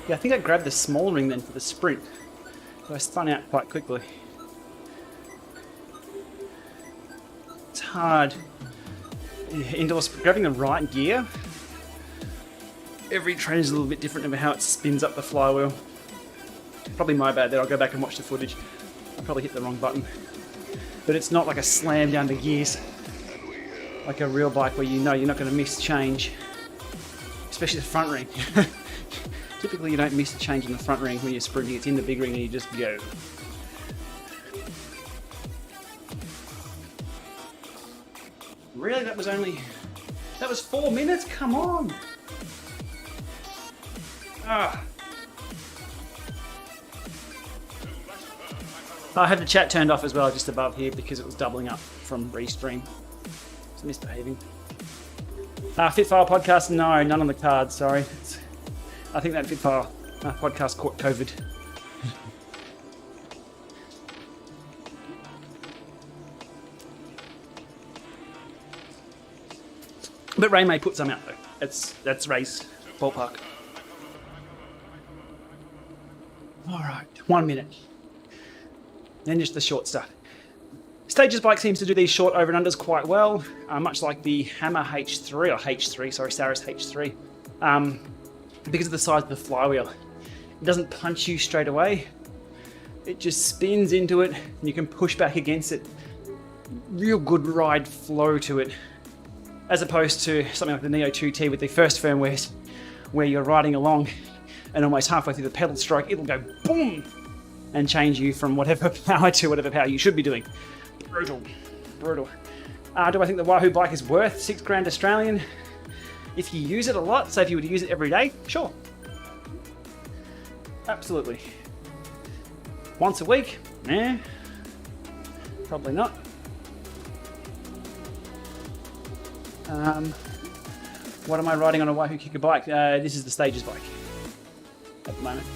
Yeah, I think I grabbed the small ring then for the sprint. So I spun out quite quickly. It's hard. Indoors, grabbing the right gear. Every train is a little bit different about how it spins up the flywheel. Probably my bad there, I'll go back and watch the footage. I probably hit the wrong button. But it's not like a slam down the gears. Like a real bike where you know you're not going to miss change. Especially the front ring. Typically you don't miss a change in the front ring when you're sprinting, it's in the big ring and you just go. Really? That was 4 minutes? Come on! Ah. I had the chat turned off as well just above here because it was doubling up from restream. It's misbehaving. Fitfire podcast? No, none on the card, sorry. I think that Fitfire podcast caught COVID. But Ray may put some out though. That's Ray's ballpark. Alright, 1 minute. Then just the short stuff. Stages bike seems to do these short over and unders quite well, much like the Hammer H3, or H3, sorry, Saris H3. Because of the size of the flywheel. It doesn't punch you straight away. It just spins into it, and you can push back against it. Real good ride flow to it. As opposed to something like the Neo 2T with the first firmwares, where you're riding along and almost halfway through the pedal stroke, it'll go boom and change you from whatever power to whatever power you should be doing. Brutal, brutal. Do I think the Wahoo bike is worth $6,000 Australian? If you use it a lot, so if you were to use it every day, sure. Absolutely. Once a week? Nah. Probably not. What am I riding on a Wahoo Kicker bike? This is the Stages bike at the moment.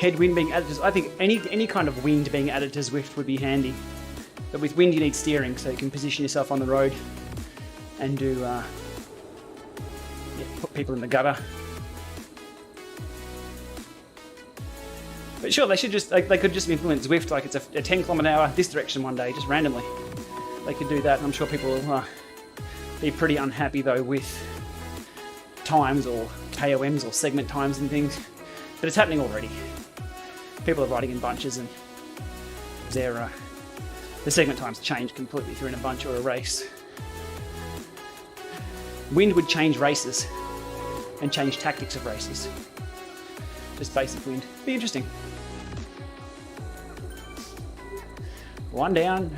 Headwind being added to, I think any kind of wind being added to Zwift would be handy. But with wind you need steering, so you can position yourself on the road and do, put people in the gutter. But sure, they should just, they could just implement Zwift like it's a 10km/h this direction one day, just randomly. They could do that. I'm sure people will be pretty unhappy though with times or KOMs or segment times and things. But it's happening already. People are riding in bunches and the segment times change completely if you're in a bunch or a race. Wind would change races and change tactics of races. Just basic wind. Be interesting. One down.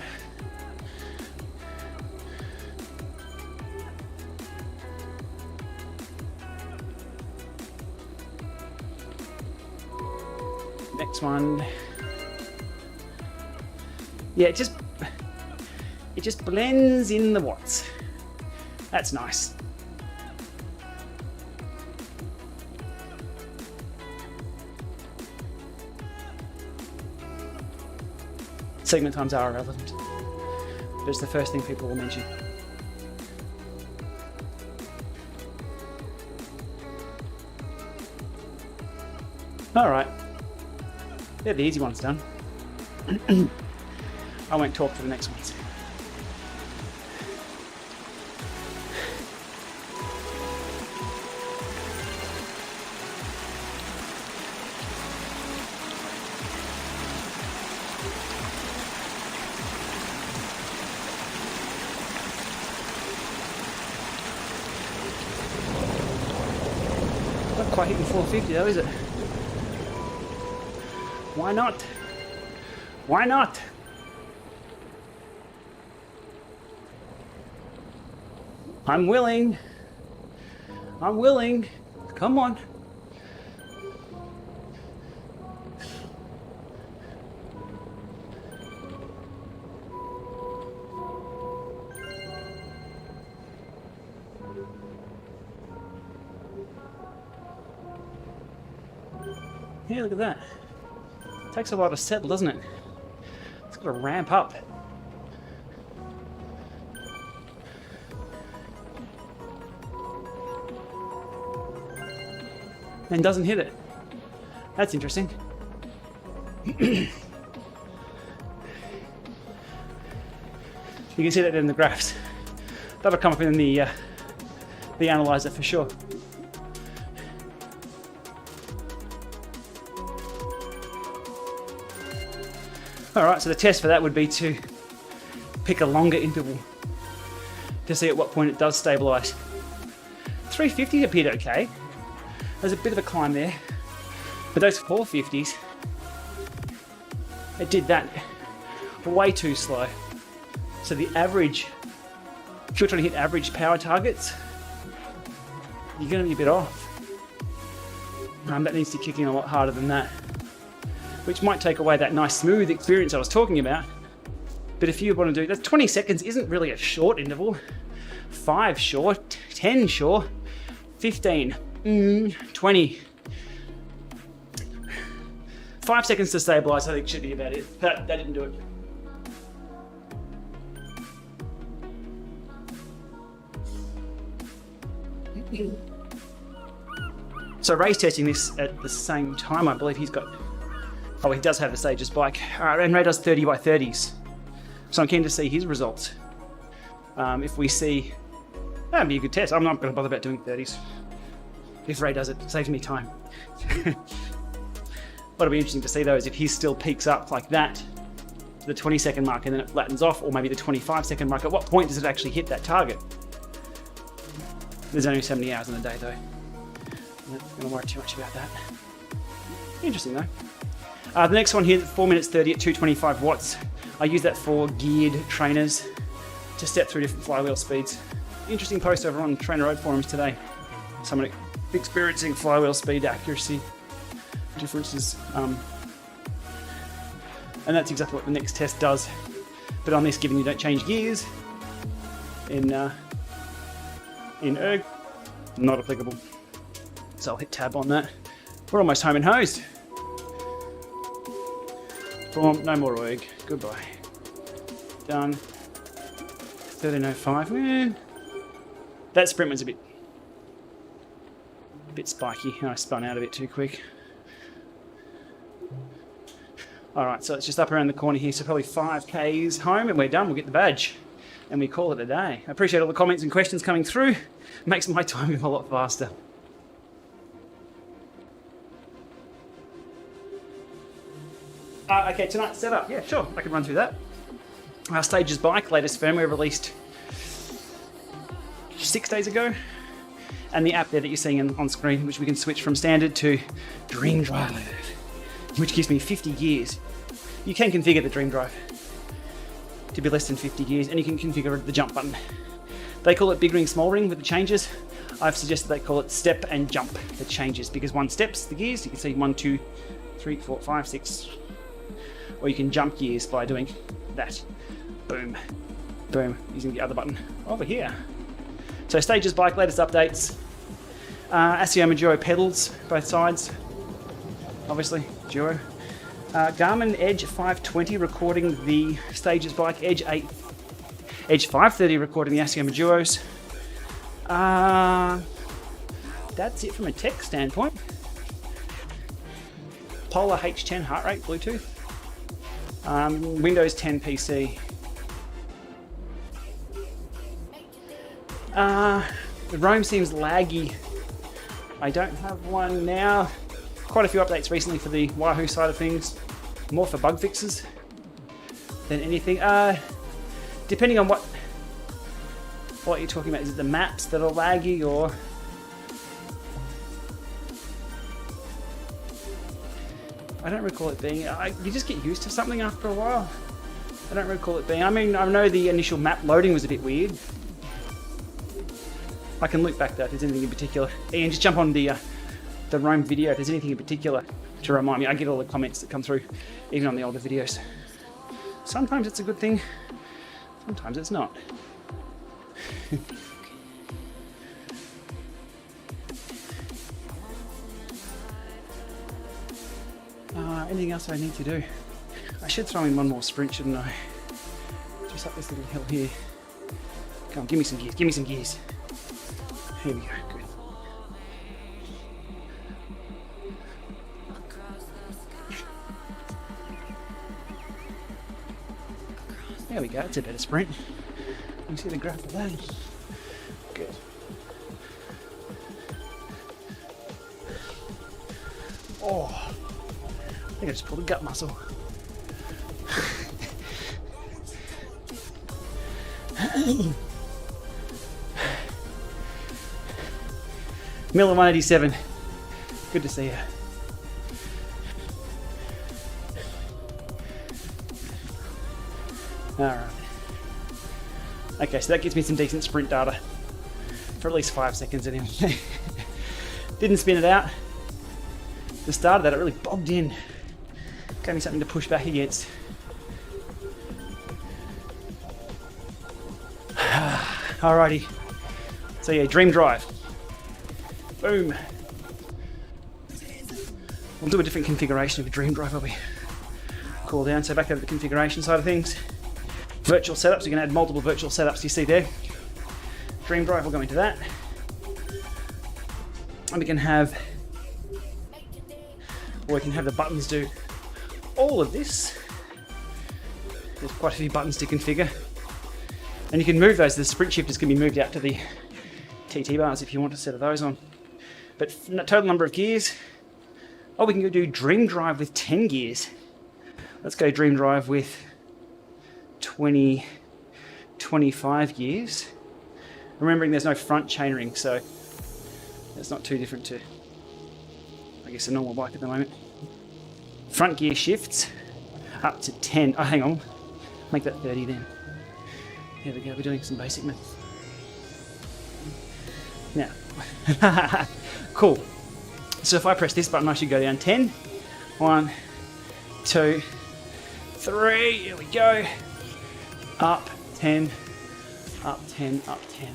Next one. Yeah, it just blends in the watts. That's nice. Segment times are irrelevant, but it's the first thing people will mention. All right. Yeah, the easy one's done. I won't talk for the next ones. Not quite hitting 450 though, is it? Why not? Why not? I'm willing. I'm willing. Come on. Yeah, look at that. It takes a while to settle, doesn't it? It's got to ramp up. And doesn't hit it. That's interesting. You can see that in the graphs. That'll come up in the analyzer for sure. Alright, so the test for that would be to pick a longer interval to see at what point it does stabilise. 350 appeared okay. There's a bit of a climb there. But those 450s, it did that way too slow. So the average, if you're trying to hit average power targets, you're going to be a bit off. That needs to kick in a lot harder than that, which might take away that nice smooth experience I was talking about. But if you want to do that, 20 seconds isn't really a short interval. 5 short, 10 short, 15, 20. 5 seconds to stabilize, I think should be about it. That didn't do it. So Ray's testing this at the same time. I believe he's got, oh, he does have the Stages bike. And Ray does 30 by 30s. So I'm keen to see his results. If we see, that'd be a good test. I'm not going to bother about doing 30s. If Ray does it, it saves me time. What'll be interesting to see though is if he still peaks up like that to the 20-second mark and then it flattens off, or maybe the 25-second mark. At what point does it actually hit that target? There's only 70 hours in a day though. I'm not going to worry too much about that. Interesting though. The next one here, 4 minutes 30 at 225 watts. I use that for geared trainers to step through different flywheel speeds. Interesting post over on Trainer Road forums today. Someone experiencing flywheel speed accuracy differences. And that's exactly what the next test does. But on this, given you don't change gears, in erg, not applicable. So I'll hit tab on that. We're almost home and hosed. Boom, no more erg. Goodbye. Done. 13:05. Man, that sprint was a bit spiky. I spun out a bit too quick. Alright, so it's just up around the corner here, so probably 5Ks home and we're done. We'll get the badge and we call it a day. I appreciate all the comments and questions coming through. It makes my time go a lot faster. Okay, tonight's setup. Yeah, sure, I can run through that. Our Stages bike, latest firmware released 6 days ago. And the app there that you're seeing on screen, which we can switch from standard to Dream Drive, which gives me 50 gears. You can configure the Dream Drive to be less than 50 gears, and you can configure the jump button. They call it big ring, small ring with the changes. I've suggested they call it step and jump, the changes, because one steps the gears. You can see 1, 2, 3, 4, 5, 6. Or you can jump gears by doing that. Boom, boom, using the other button over here. So Stages bike, latest updates. Asioma Duo pedals, both sides. Obviously, Duo. Garmin Edge 520 recording the Stages bike, Edge 530 recording the Asioma Duos. That's it from a tech standpoint. Polar H10 heart rate, Bluetooth. Windows 10 PC. The Roam seems laggy. I don't have one now. Quite a few updates recently for the Wahoo side of things. More for bug fixes than anything. Depending on what you're talking about. Is it the maps that are laggy, or I don't recall it being. You just get used to something after a while. I don't recall it being. I mean, I know the initial map loading was a bit weird. I can look back though if there's anything in particular. Ian, just jump on the Roam video if there's anything in particular to remind me. I get all the comments that come through, even on the older videos. Sometimes it's a good thing, sometimes it's not. anything else I need to do? I should throw in one more sprint, shouldn't I? Just up this little hill here. Come on, give me some gears, give me some gears. Here we go, good. There we go, it's a better sprint. You see the graph of that? Good. Oh, I think I just pulled a gut muscle. Miller 187. Good to see you. Alright. Okay, so that gives me some decent sprint data. For at least 5 seconds anyway. Didn't spin it out. The start of that, it really bogged in. Gave me something to push back against. Alrighty. So yeah, dream drive. Boom. We'll do a different configuration of a dream drive while we cool down. So back over the configuration side of things. Virtual setups, you can add multiple virtual setups you see there. Dream drive will go into that. And we can have the buttons do all of this. There's quite a few buttons to configure. And you can move those, the sprint shifters can be moved out to the TT bars if you want a set of those on. But total number of gears, oh, we can go do dream drive with 10 gears. Let's go dream drive with 25 gears. Remembering there's no front chainring, so it's not too different to, I guess, a normal bike at the moment. Front gear shifts up to 10. Oh, hang on. Make that 30 then. There we go, we're doing some basic maths. Now, cool. So if I press this button, I should go down 10. 1, 2, 3, here we go. Up 10, up 10, up 10.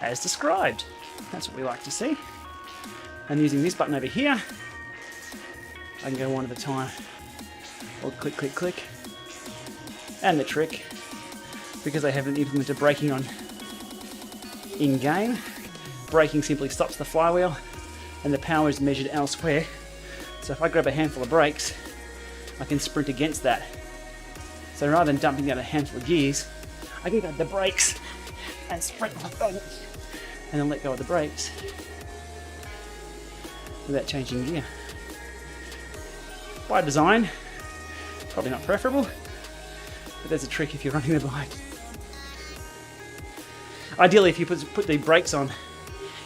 As described. That's what we like to see. And using this button over here, I can go one at a time. Or click, click, click. And the trick, because I haven't implemented braking on in-game, braking simply stops the flywheel and the power is measured elsewhere. So if I grab a handful of brakes, I can sprint against that. So rather than dumping out a handful of gears, I can grab the brakes and sprint like that, and then let go of the brakes without changing gear. By design, probably not preferable, but there's a trick if you're running the bike. Ideally, if you put the brakes on,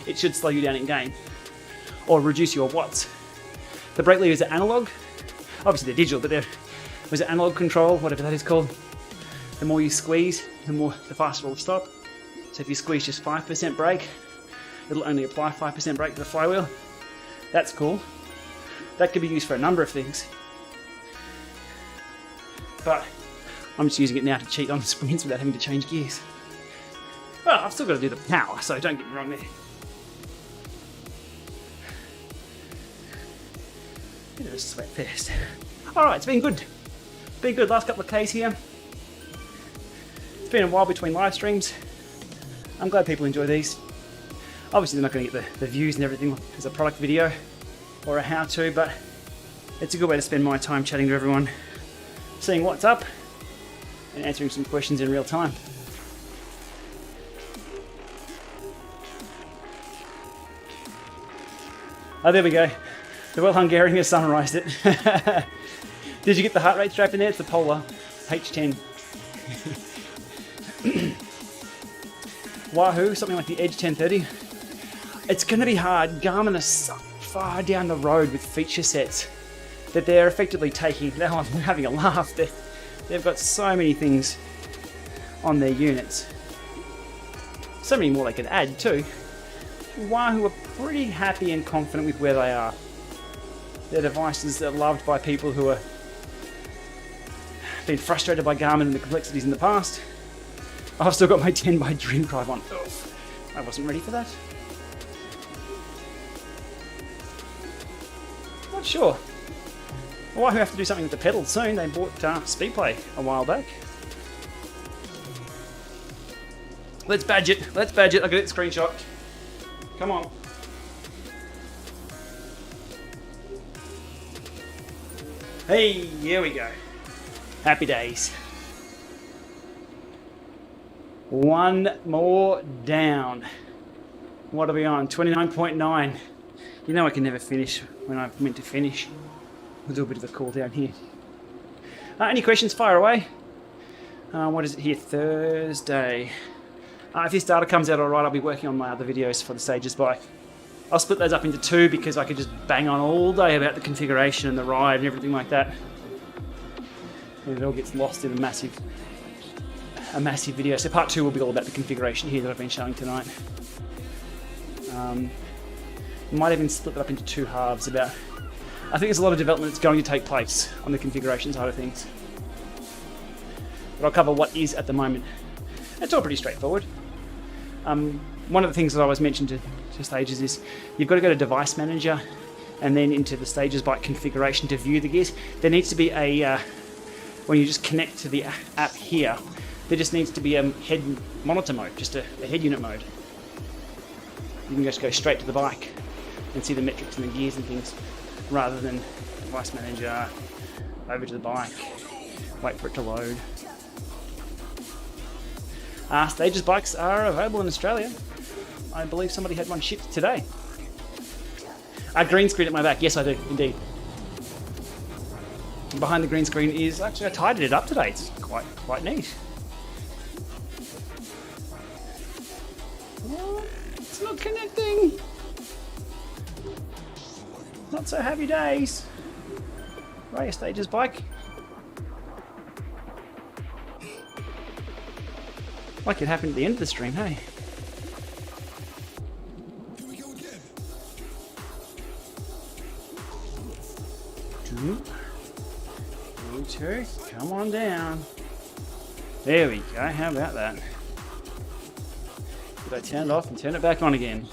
it should slow you down in game or reduce your watts. The brake levers are analog. Obviously they're digital, but they're analog control, whatever that is called. The more you squeeze, the faster it will stop. So if you squeeze just 5% brake, it'll only apply 5% brake to the flywheel. That's cool. That could be used for a number of things. But I'm just using it now to cheat on the sprints without having to change gears. Well, I've still got to do the power, so don't get me wrong there. Bit of a sweat fest. Alright, it's been good. Been good, last couple of Ks here. It's been a while between live streams. I'm glad people enjoy these. Obviously they're not going to get the views and everything as a product video or a how-to, but it's a good way to spend my time chatting to everyone, seeing what's up, and answering some questions in real time. Oh, there we go. The Well Hungarian has summarised it. Did you get the heart rate strap in there? It's the Polar H10. Wahoo, something like the Edge 1030. It's going to be hard. Garmin are so far down the road with feature sets that they're effectively taking. Now I'm having a laugh. They've got so many things on their units. So many more they could add too. Wahoo are pretty happy and confident with where they are. Their devices are loved by people who are been frustrated by Garmin and the complexities in the past. I've still got my 10 by Dream Drive on. Ugh, I wasn't ready for that. What? Sure. Well, I have to do something with the pedals soon. They bought Speedplay a while back. Let's badge it. Let's badge it. I'll get it screenshot. Come on. Hey, here we go. Happy days. One more down. What are we on? 29.9. You know I can never finish when I'm meant to finish. We'll do a bit of a cool down here. Any questions? Fire away. What is it here? Thursday. If this data comes out alright, I'll be working on my other videos for the Stages bike. I'll split those up into two because I could just bang on all day about the configuration and the ride and everything like that. And it all gets lost in a massive video. So part two will be all about the configuration here that I've been showing tonight. Might even split that up into two halves about... I think there's a lot of development that's going to take place on the configuration side of things. But I'll cover what is at the moment. It's all pretty straightforward. One of the things that I always mentioned to Stages is you've got to go to Device Manager and then into the Stages bike configuration to view the gears. There needs to be a, when you just connect to the app here, there just needs to be a head monitor mode, just a head unit mode. You can just go straight to the bike and see the metrics and the gears and things, rather than Device Manager, over to the bike, wait for it to load. Stages bikes are available in Australia. I believe somebody had one shipped today. Green screen at my back. Yes, I do, indeed. And behind the green screen is... Actually, I tidied it up today. It's quite neat. What? It's not connecting. Not so happy days. Right, Stages bike. Like it happened at the end of the stream, hey? Two, come on down. There we go, how about that? Did I turn it off and turn it back on again?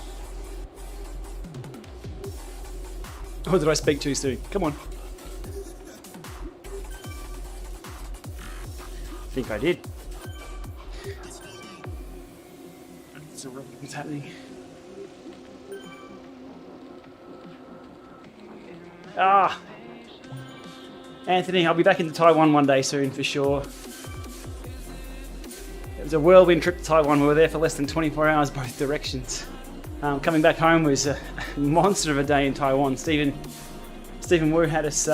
Or did I speak too soon? Come on. I think I did. So what's happening? Anthony, I'll be back into Taiwan one day soon for sure. It was a whirlwind trip to Taiwan. We were there for less than 24 hours both directions. Coming back home was a monster of a day in Taiwan. Stephen Wu had us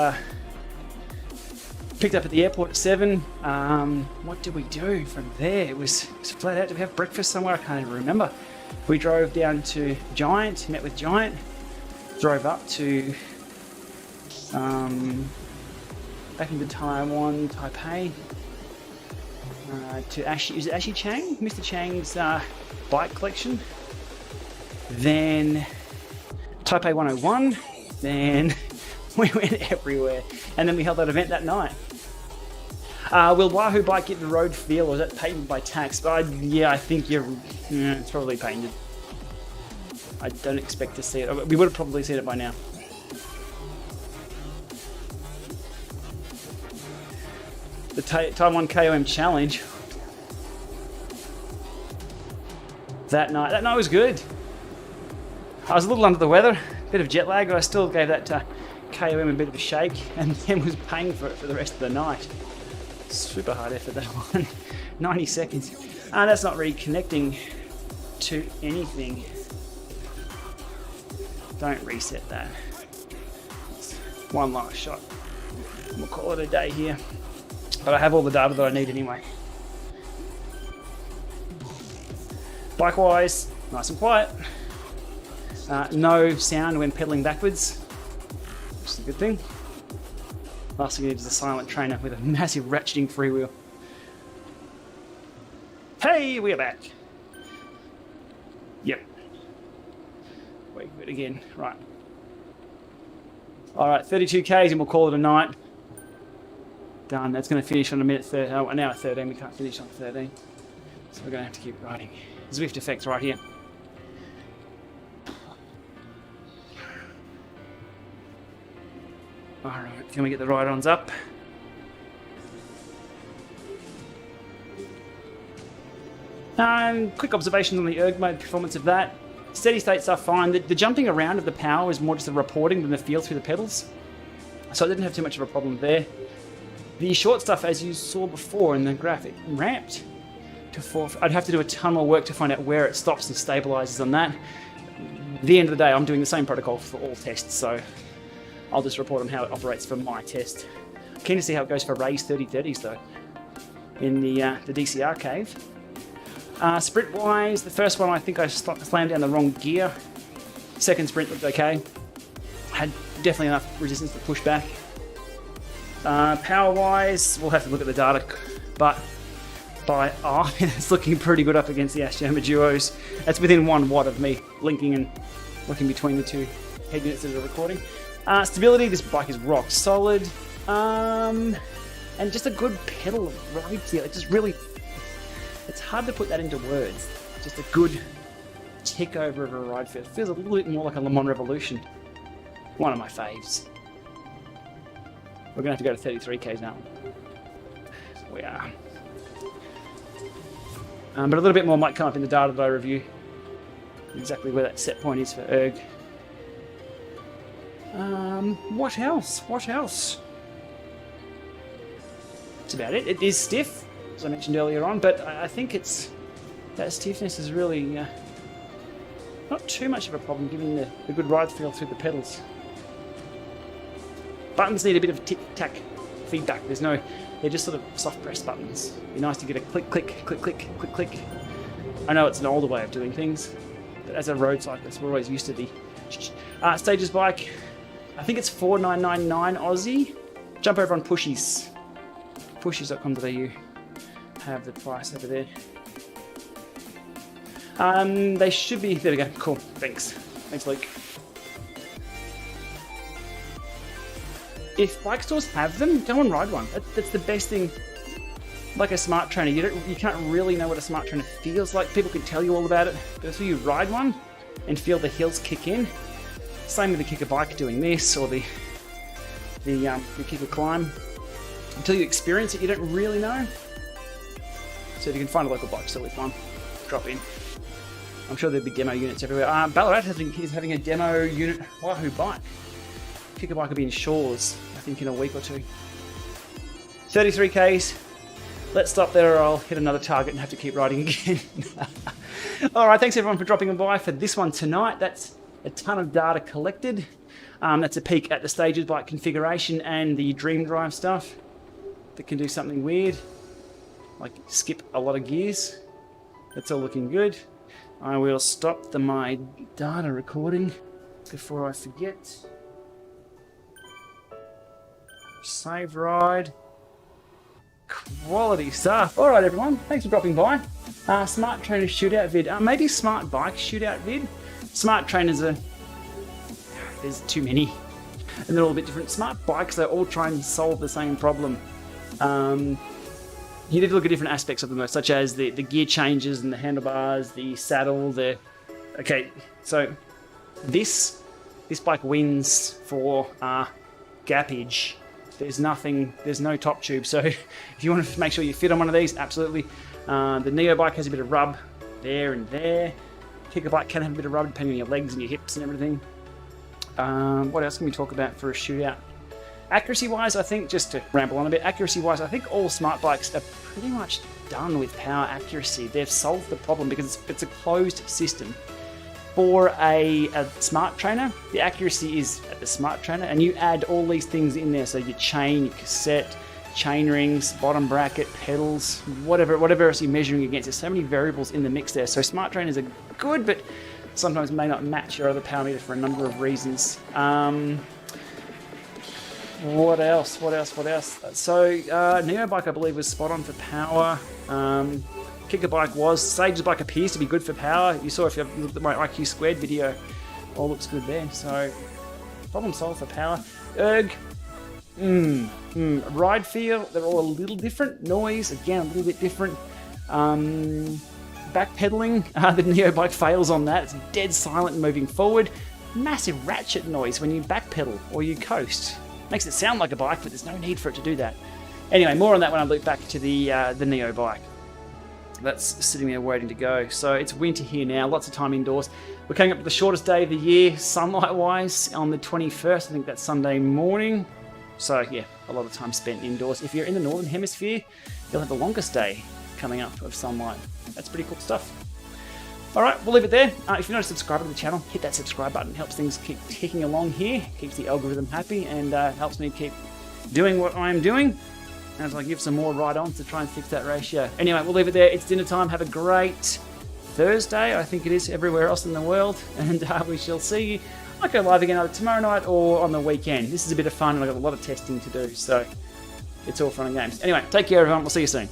picked up at the airport at 7. What did we do from there? It was flat out. Did we have breakfast somewhere? I can't even remember. We drove down to Giant, met with Giant, drove up to back into Taiwan, Taipei, to is it Ashi Chang? Mr. Chang's bike collection. Then Taipei 101. Then we went everywhere. And then we held that event that night. Will Wahoo bike get the road feel, or is that painted by tax? But yeah, I think it's probably painted. I don't expect to see it. We would have probably seen it by now. The Taiwan KOM challenge. That night was good. I was a little under the weather, a bit of jet lag, but I still gave that KOM a bit of a shake, and then was paying for it for the rest of the night. Super hard effort, that one. 90 seconds. That's not really connecting to anything. Don't reset that. One last shot. We'll call it a day here. But I have all the data that I need anyway. Bike-wise, nice and quiet. No sound when pedaling backwards, which is a good thing. Last thing you need is a silent trainer with a massive ratcheting freewheel. Hey, we are back. Yep. Wait for it again. Right. All right, 32 Ks and we'll call it a night. Done. That's going to finish on an hour 13. We can't finish on 13. So we're going to have to keep riding. Zwift effects right here. Alright, can we get the ride-ons up? Quick observations on the erg mode performance of that. Steady state stuff fine. The jumping around of the power is more just the reporting than the feel through the pedals. So I didn't have too much of a problem there. The short stuff, as you saw before in the graphic, ramped to 4. I'd have to do a ton more work to find out where it stops and stabilizes on that. At the end of the day, I'm doing the same protocol for all tests, so I'll just report on how it operates for my test. Keen to see how it goes for Ray's 3030s though, in the DCR cave. Sprint-wise, the first one I think I slammed down the wrong gear. Second sprint looked okay. Had definitely enough resistance to push back. Power-wise, we'll have to look at the data, but it's looking pretty good up against the Ashjammer Duos. That's within 1 watt of me linking and looking between the two head units that are recording. Stability, this bike is rock solid. And just a good pedal ride feel. It just really, it's hard to put that into words. Just a good tick over of a ride feel. It feels a little bit more like a Le Mans Revolution. One of my faves. We're going to have to go to 33Ks now. We are. But a little bit more might come up in the data that I review. Exactly where that set point is for erg. What else? What else? That's about it. It is stiff, as I mentioned earlier on, but I think that stiffness is really not too much of a problem given the good ride feel through the pedals. Buttons need a bit of tic-tac feedback. They're just sort of soft press buttons. It'd be nice to get a click, click, click, click, click, click. I know it's an older way of doing things, but as a road cyclist, we're always used to the Stages bike. I think it's $4,999 Aussie. Jump over on Pushies. Pushies.com.au. Have the price over there. They should be. There we go. Cool. Thanks. Thanks, Luke. If bike stores have them, go and ride one. That's the best thing. Like a smart trainer, you can't really know what a smart trainer feels like. People can tell you all about it, but until you ride one and feel the hills kick in. Same with the kicker bike doing this, or the kicker climb. Until you experience it, you don't really know. So if you can find a local bike store with one, drop in. I'm sure there'll be demo units everywhere. Ballarat is having a demo unit Wahoo bike. Kicker bike will be in Shores, I think, in a week or two. 33Ks. Let's stop there or I'll hit another target and have to keep riding again. Alright, thanks everyone for dropping by for this one tonight. That's a ton of data collected. That's a peek at the Stages bike configuration and the Dream Drive stuff that can do something weird, like skip a lot of gears. That's all looking good. I will stop my data recording before I forget. Save ride. Quality stuff. Alright everyone, thanks for dropping by. Smart Trainer shootout vid. Maybe Smart Bike shootout vid. Smart Trainers are... there's too many. And they're all a bit different. Smart Bikes, they all try and solve the same problem. You need to look at different aspects of them though, such as the gear changes and the handlebars, the saddle, Okay, so this bike wins for gappage. There's no top tube, so if you want to make sure you fit on one of these, absolutely. The Neo bike has a bit of rub there and there. Kicker bike can have a bit of rub depending on your legs and your hips and everything. What else can we talk about for a shootout? Accuracy-wise, I think, just to ramble on a bit, accuracy-wise, I think all smart bikes are pretty much done with power accuracy. They've solved the problem because it's a closed system. For a smart trainer, the accuracy is at the smart trainer, and you add all these things in there. So your chain, your cassette, chain rings, bottom bracket, pedals, whatever else you're measuring against. There's so many variables in the mix there. So smart trainers are good, but sometimes may not match your other power meter for a number of reasons. What else? So Neo bike, I believe, was spot on for power. Kicker bike was. Stages bike appears to be good for power. You saw if you looked at my IQ squared video, all looks good there. So problem solved for power. Erg, ride feel, they're all a little different. Noise, again, a little bit different. Backpedaling, the Neo bike fails on that. It's dead silent moving forward. Massive ratchet noise when you backpedal or you coast. Makes it sound like a bike, but there's no need for it to do that. Anyway, more on that when I loop back to the Neo bike. That's sitting there waiting to go. So it's winter here now, lots of time indoors. We're coming up to the shortest day of the year, sunlight-wise, on the 21st. I think that's Sunday morning. So yeah, a lot of time spent indoors. If you're in the Northern Hemisphere, you'll have the longest day coming up of sunlight. That's pretty cool stuff. All right, we'll leave it there. If you're not a subscriber to the channel, hit that subscribe button. It helps things keep ticking along here, keeps the algorithm happy, and helps me keep doing what I'm doing as I give some more ride-ons to try and fix that ratio. Anyway, we'll leave it there. It's dinner time. Have a great Thursday, I think it is everywhere else in the world, and we shall see you. I might go live again either tomorrow night or on the weekend. This is a bit of fun, and I've got a lot of testing to do, so it's all fun and games. Anyway, take care, everyone. We'll see you soon.